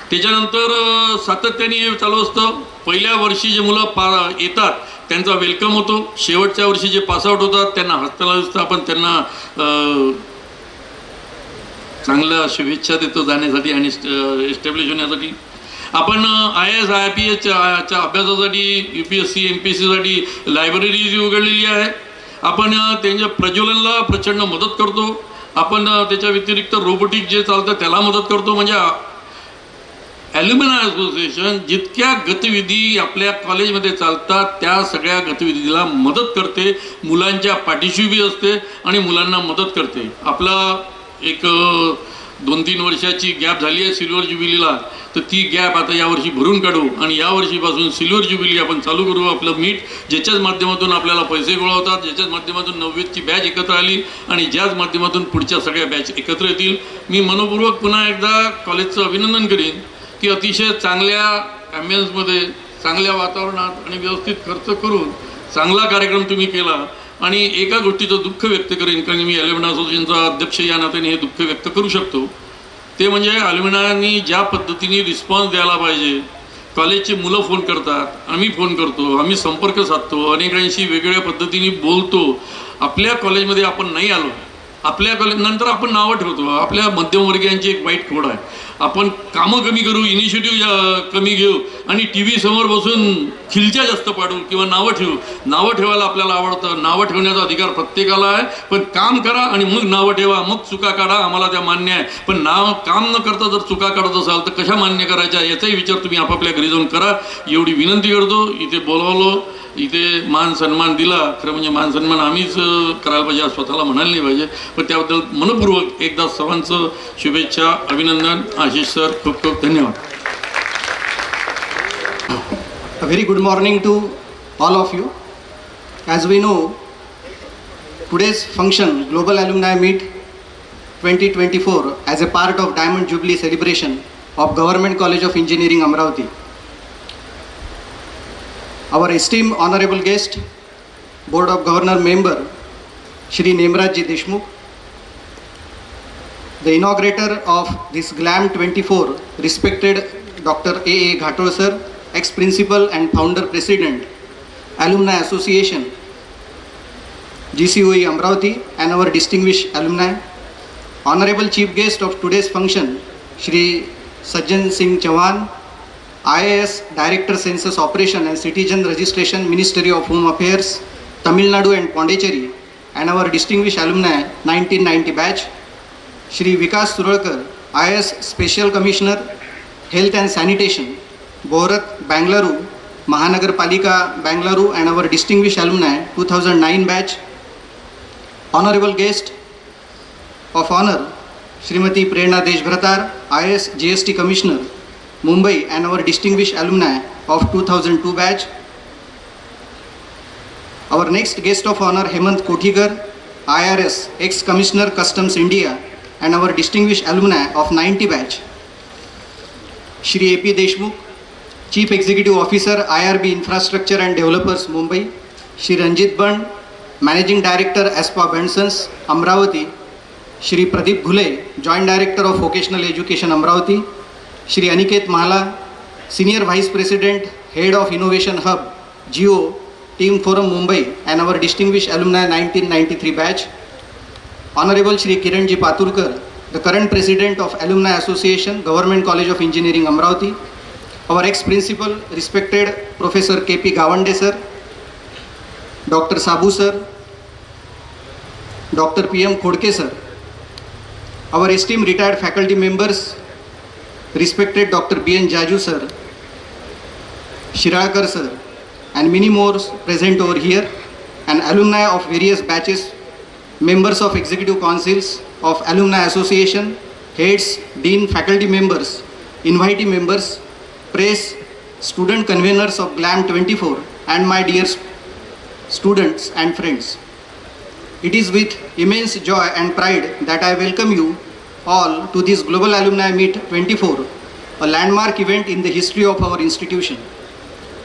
त्याच्यानंतर सातत्याने हे चालू असतं. पहिल्या वर्षी जे मुलं येतात त्यांचा वेलकम होतो. शेवटच्या वर्षी जे पासआउट होतात त्यांना हस्ताला आपण त्यांना चांगल्या शुभेच्छा देतो जाण्यासाठी आणि एस्टॅब्लिश होण्यासाठी. आपण IAS IPSच्या अभ्यासासाठी UPSC MPSCसाठी लायब्ररी उघडलेली आहे. आपण त्यांच्या प्रज्वलनला प्रचंड मदत करतो. आपण त्याच्या व्यतिरिक्त रोबोटिक जे चालतं त्याला मदत करतो. म्हणजे ॲल्युमिनाय असोसिएशन जितक्या गतिविधी आपल्या कॉलेजमध्ये चालतात त्या सगळ्या गतिविधीला मदत करते, मुलांच्या पाठीशी बी असते आणि मुलांना मदत करते. आपला एक 2-3 वर्षाची गॅप झाली आहे सिल्वर ज्युबिलीला, तर ती गॅप आता यावर्षी भरून काढू आणि यावर्षीपासून सिल्वर ज्युबिली आपण चालू करू. आपलं मीट ज्याच्याच माध्यमातून आपल्याला पैसे गोळा होतात, ज्याच्याच माध्यमातून 9वीची बॅच एकत्र आली आणि ज्याच माध्यमातून पुढच्या सगळ्या बॅच एकत्र येतील. मी मनपूर्वक पुन्हा एकदा कॉलेजचं अभिनंदन करीन की अतिशय चांगल्या ॲम्बियन्समध्ये, चांगल्या वातावरणात आणि व्यवस्थित खर्च करून चांगला कार्यक्रम तुम्ही केला. आणि एका गोष्टीचं दुःख व्यक्त करेन, कारण मी ॲल्युमिनाय असोसिएशनचा अध्यक्ष या नात्याने हे दुःख व्यक्त करू शकतो, ते म्हणजे ॲल्युमिनायनी ज्या पद्धतीने रिस्पॉन्स द्यायला पाहिजे. कॉलेजचे मुलं फोन करतात, आम्ही फोन करतो, आम्ही संपर्क साधतो, अनेकांशी वेगवेगळ्या पद्धतीने बोलतो. आपल्या कॉलेजमध्ये आपण नाही आलो, आपल्या कॉलेज नंतर आपण नावं ठेवतो. आपल्या मध्यमवर्गीयांची एक वाईट खोड आहे, आपण कामं कमी करू, इनिशिएटिव्ह कमी घेऊ आणि टी व्ही समोर बसून खिलच्या जास्त पाडू किंवा नावं ठेवू. नावं ठेवायला आपल्याला आवडतं, नावं ठेवण्याचा अधिकार प्रत्येकाला आहे, पण काम करा आणि मग नावं ठेवा, मग चुका काढा, आम्हाला त्या मान्य आहे. पण काम न करता जर चुका काढत असाल तर कशा मान्य करायच्या याचाही विचार तुम्ही आपापल्या घरी जाऊन करा, एवढी विनंती करतो. इथे बोलावलो, इथे मान सन्मान दिला, खरं म्हणजे मान सन्मान आम्हीच करायला पाहिजे, स्वतःला म्हणायला नाही पाहिजे, पण त्याबद्दल मनपूर्वक एकदा सर्वांचं शुभेच्छा, अभिनंदन. आशिष सर, खूप खूप धन्यवाद. A very good morning to all of you. As we know, today's function, Global Alumni Meet 2024, as a part of Diamond Jubilee celebration of Government College of Engineering, Amravati. Our esteemed honorable guest, Board of Governor member, Shri Nemrajji Deshmukh, the inaugurator of this GLAM 24, respected Dr. A.A. Ghator sir, ex-principal and founder president, Alumni Association, GCOE Amravati, and our distinguished alumni. Honorable chief guest of today's function, Shri Sajjan Singh Chauhan, IAS Director Census Operation and Citizen Registration, Ministry of Home Affairs, Tamil Nadu and Pondicherry, and our distinguished alumni 1990 batch, Shri Vikas Suralkar, IAS Special Commissioner, Health and Sanitation, Bhorat, Bangalore, Mahanagar Palika, Bangalore, and our distinguished alumni 2009 batch. Honorable guest of honor, Srimati Prerna Deshbhratar, IAS GST Commissioner, Mumbai, and our distinguished alumni of 2002 batch. Our next guest of honor, Hemant Kothikar, IRS, ex-Commissioner Customs India, and our distinguished alumni of 90 batch. Shri A.P. Deshmukh, Chief Executive Officer, IRB Infrastructure and Developers, Mumbai. Shri Ranjit Band, Managing Director, ASPA Bensons, Amravati. Shri Pradeep Ghule, Joint Director of Vocational Education, Amravati. Shri Aniket Mahala, Senior Vice President, Head of Innovation Hub, Geo, Team Forum, Mumbai, and our distinguished alumni 1993 batch. Honorable Shri Kiranji Paturkar, the current President of Alumni Association, Government College of Engineering, Amravati. Our ex-principal, respected Professor K.P. Gawande sir, Dr. Sabu sir, Dr. P.M. Khodke sir. Our esteemed retired faculty members, respected Dr. B.N. Jaju sir, Shiralkar sir, and many more present over here, and alumni of various batches, members of executive councils of Alumni Association, heads, dean, faculty members, invitee members, press, student conveners of GLAM 24, and my dear students and friends. It is with immense joy and pride that I welcome you all to this Global Alumni Meet 24, a landmark event in the history of our institution.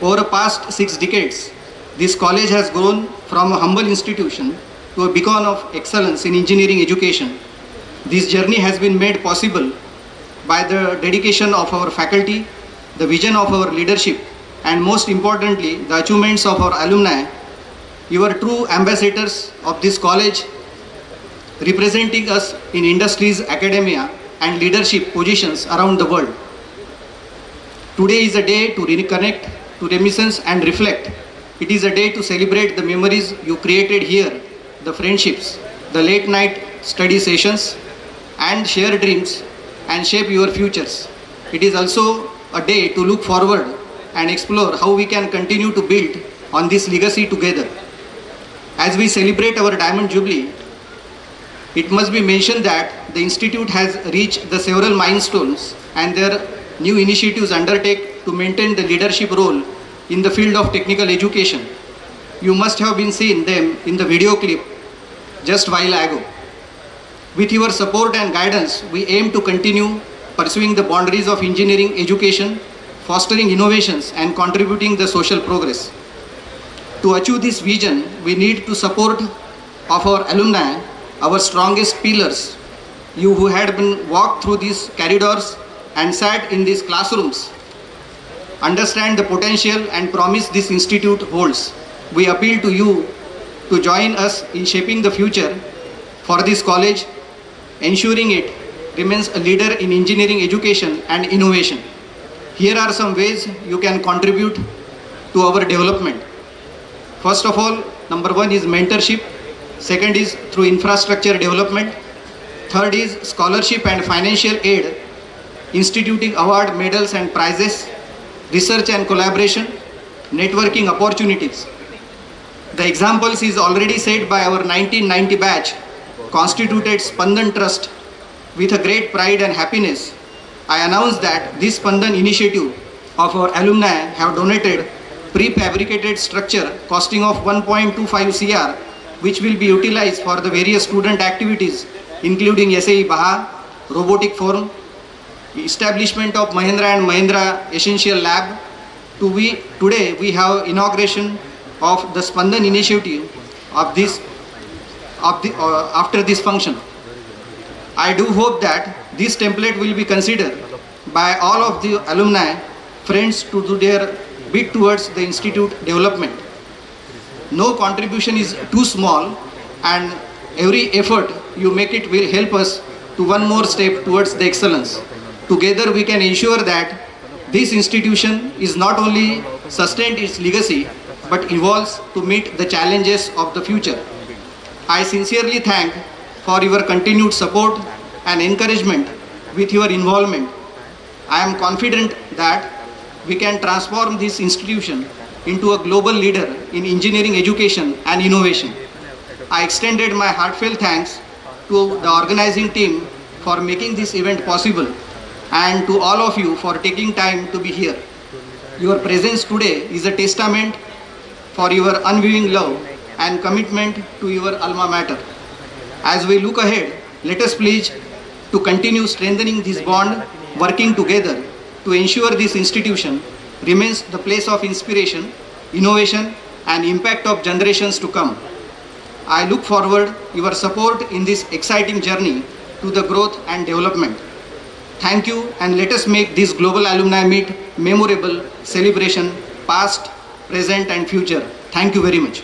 Over the past 6 decades, this college has grown from a humble institution to a beacon of excellence in engineering education. This journey has been made possible by the dedication of our faculty, the vision of our leadership, and most importantly, the achievements of our alumni. You are true ambassadors of this college, representing us in industries, academia, and leadership positions around the world. Today is a day to reconnect, to reminisce and reflect. It is a day to celebrate the memories you created here, the friendships, the late night study sessions, and share dreams and shape your futures. It is also a day to look forward and explore how we can continue to build on this legacy together. As we celebrate our Diamond Jubilee, it must be mentioned that the Institute has reached the several milestones and their new initiatives undertake to maintain the leadership role in the field of technical education. You must have been seeing them in the video clip just while ago. With your support and guidance, we aim to continue pursuing the boundaries of engineering education, fostering innovations and contributing the social progress. To achieve this vision, we need to support of our alumni, our strongest pillars, you who had been walked through these corridors and sat in these classrooms. Understand the potential and promise this institute holds. We appeal to you to join us in shaping the future for this college, ensuring it remains a leader in engineering education and innovation. Here are some ways you can contribute to our development. First of all, number one is mentorship. Second is through infrastructure development. Third is scholarship and financial aid, instituting award, medals and prizes, research and collaboration, networking opportunities. The examples is already said by our 1990 batch, constituted Spandan Trust. With a great pride and happiness, I announce that this Spandan initiative of our alumni have donated prefabricated structure costing of 1.25 CR, which will be utilized for the various student activities including SAE Baha, Robotic Forum, establishment of Mahindra and Mahindra Essential Lab. Today we have inauguration of the Spandan initiative of this after this function. I do hope that this template will be considered by all of the alumni friends to do their bit towards the institute development. No contribution is too small, and every effort you make it will help us to one more step towards the excellence. Together we can ensure that this institution is not only sustained its legacy but evolves to meet the challenges of the future. I sincerely thank for your continued support and encouragement with your involvement. I am confident that we can transform this institution into a global leader in engineering education and innovation. I extended my heartfelt thanks to the organizing team for making this event possible and to all of you for taking time to be here. Your presence today is a testament for your unwavering love and commitment to your alma mater. As we look ahead, let us pledge to continue strengthening this bond, working together to ensure this institution remains the place of inspiration, innovation and impact of generations to come. I look forward your support in this exciting journey to the growth and development. Thank you, and let us make this global alumni meet memorable celebration, past, present and future. Thank you very much.